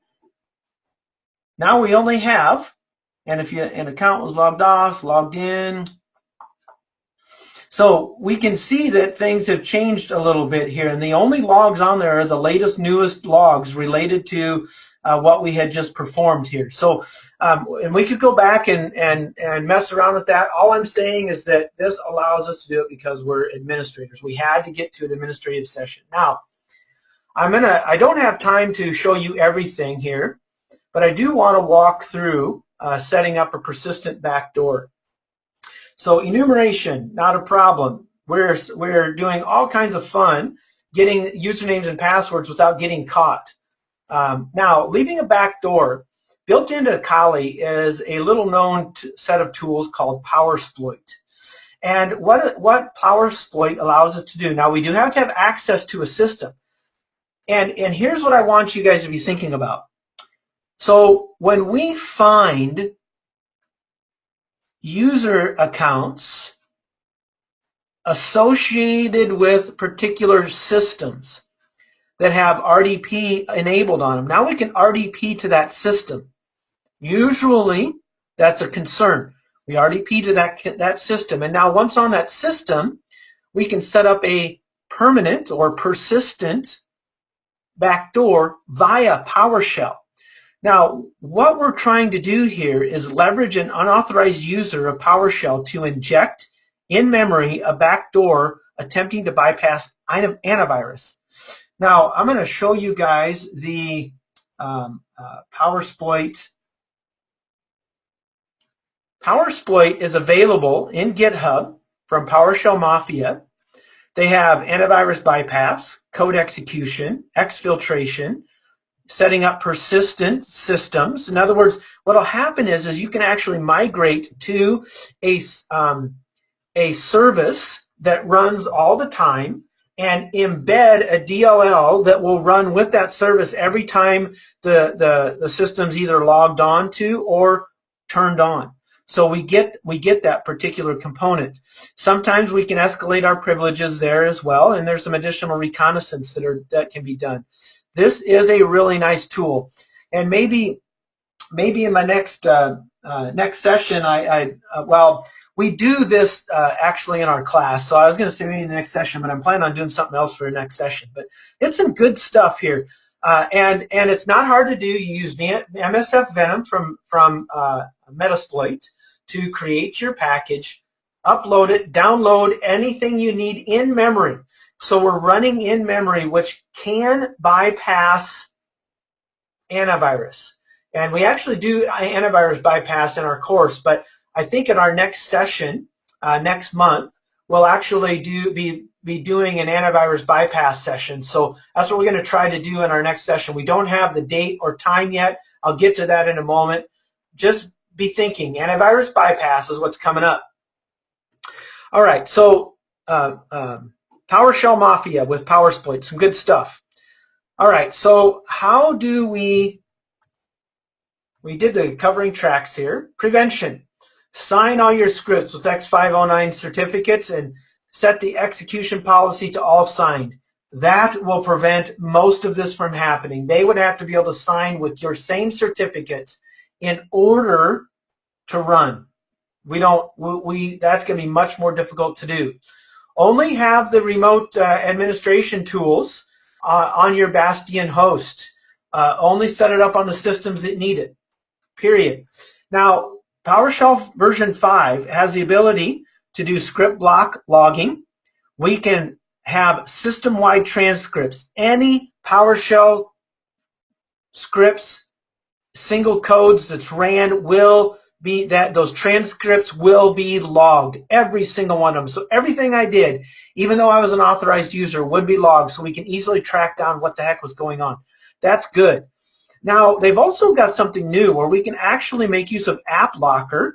Now we only have, and if an account was logged off, logged in. So we can see that things have changed a little bit here, and the only logs on there are the latest, newest logs related to what we had just performed here. So, and we could go back and mess around with that. All I'm saying is that this allows us to do it because we're administrators. We had to get to an administrative session. Now, I don't have time to show you everything here, but I do want to walk through setting up a persistent backdoor. So enumeration, not a problem. We're doing all kinds of fun getting usernames and passwords without getting caught. Now, leaving a backdoor, built into Kali is a little known set of tools called PowerSploit. And what PowerSploit allows us to do, now we do have to have access to a system. And here's what I want you guys to be thinking about. So when we find user accounts associated with particular systems that have RDP enabled on them, now we can RDP to that system. Usually that's a concern. We RDP to that system, and now once on that system, we can set up a permanent or persistent backdoor via PowerShell. Now, what we're trying to do here is leverage an unauthorized user of PowerShell to inject in memory a backdoor attempting to bypass antivirus. Now, I'm going to show you guys the PowerSploit. PowerSploit is available in GitHub from PowerShell Mafia. They have antivirus bypass, code execution, exfiltration, setting up persistent systems. In other words, what will happen is you can actually migrate to a service that runs all the time and embed a DLL that will run with that service every time the system's either logged on to or turned on. So we get that particular component. Sometimes we can escalate our privileges there as well, and there's some additional reconnaissance that can be done. This is a really nice tool, and maybe in my next session, well, we do this actually in our class. So I was going to say maybe in the next session, but I'm planning on doing something else for the next session. But it's some good stuff here, and it's not hard to do. You use MSF Venom from Metasploit to create your package, upload it, download anything you need in memory. So we're running in memory, which can bypass antivirus. And we actually do antivirus bypass in our course, but I think in our next session, next month, we'll actually be doing an antivirus bypass session. So that's what we're going to try to do in our next session. We don't have the date or time yet. I'll get to that in a moment. Just be thinking, antivirus bypass is what's coming up. All right, so PowerShell Mafia with PowerSploit, some good stuff. All right, so how do we did the covering tracks here. Prevention. Sign all your scripts with X509 certificates and set the execution policy to all signed. That will prevent most of this from happening. They would have to be able to sign with your same certificates in order to run. That's going to be much more difficult to do. Only have the remote administration tools on your Bastion host. Only set it up on the systems that need it, period. Now, PowerShell version 5 has the ability to do script block logging. We can have system-wide transcripts. Any PowerShell scripts, single codes that's ran will those transcripts will be logged, every single one of them. So everything I did, even though I was an authorized user, would be logged so we can easily track down what the heck was going on. That's good. Now, they've also got something new where we can actually make use of AppLocker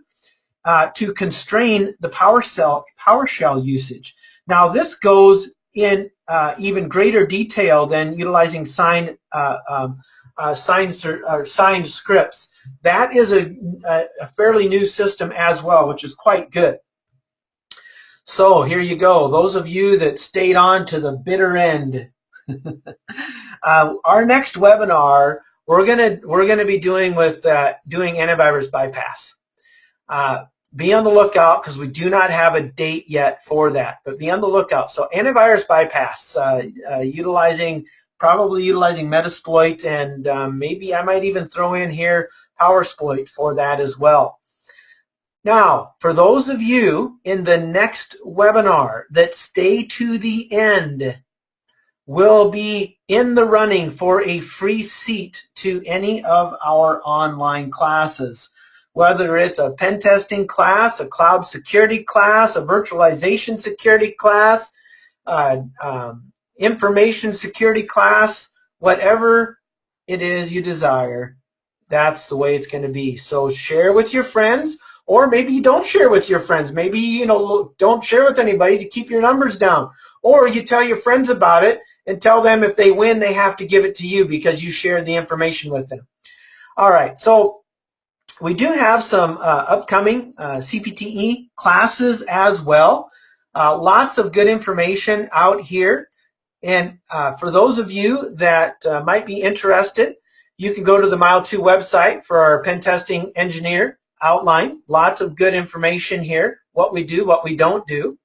to constrain the PowerShell usage. Now, this goes in even greater detail than utilizing signed scripts. That is a fairly new system as well, which is quite good. So here you go. Those of you that stayed on to the bitter end. Our next webinar, we're gonna be doing antivirus bypass. Be on the lookout because we do not have a date yet for that, but be on the lookout. So antivirus bypass, probably utilizing Metasploit, and maybe I might even throw in here PowerSploit for that as well. Now, for those of you in the next webinar that stay to the end, will be in the running for a free seat to any of our online classes. Whether it's a pen testing class, a cloud security class, a virtualization security class, information security class, whatever it is you desire, that's the way it's going to be. So share with your friends, or maybe you don't share with your friends. Maybe don't share with anybody to keep your numbers down, or you tell your friends about it and tell them if they win they have to give it to you because you shared the information with them. All right, so we do have some upcoming CPTE classes as well. Lots of good information out here. And for those of you that might be interested, you can go to the Mile2 website for our pen testing engineer outline. Lots of good information here, what we do, what we don't do.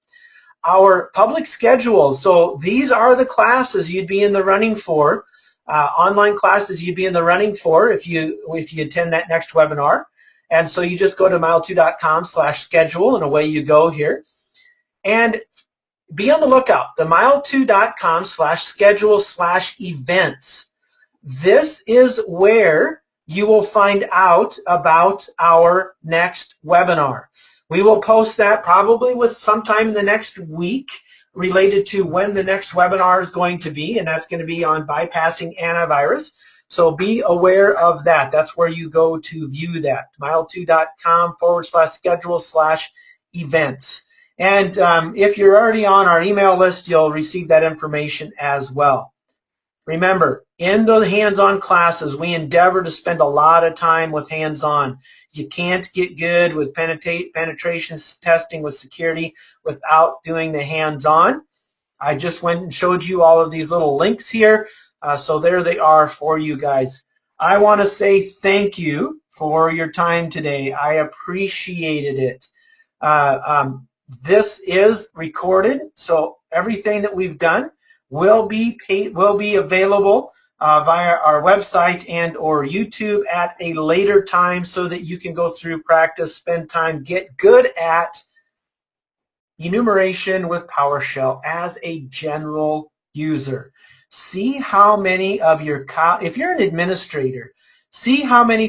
Our public schedule, so these are the classes you'd be in the running for, online classes you'd be in the running for if you attend that next webinar. And so you just go to mile2.com/schedule and away you go here. And be on the lookout, the mile2.com/schedule/events. This is where you will find out about our next webinar. We will post that probably with sometime in the next week related to when the next webinar is going to be, and that's going to be on bypassing antivirus. So be aware of that. That's where you go to view that, mile2.com/schedule/events. And if you're already on our email list, you'll receive that information as well. Remember, in the hands-on classes, we endeavor to spend a lot of time with hands-on. You can't get good with penetration testing with security without doing the hands-on. I just went and showed you all of these little links here. So there they are for you guys. I want to say thank you for your time today. I appreciated it. This is recorded, so everything that we've done will be available via our website and or YouTube at a later time so that you can go through, practice, spend time, get good at enumeration with PowerShell as a general user. See how many of your, if you're an administrator, see how many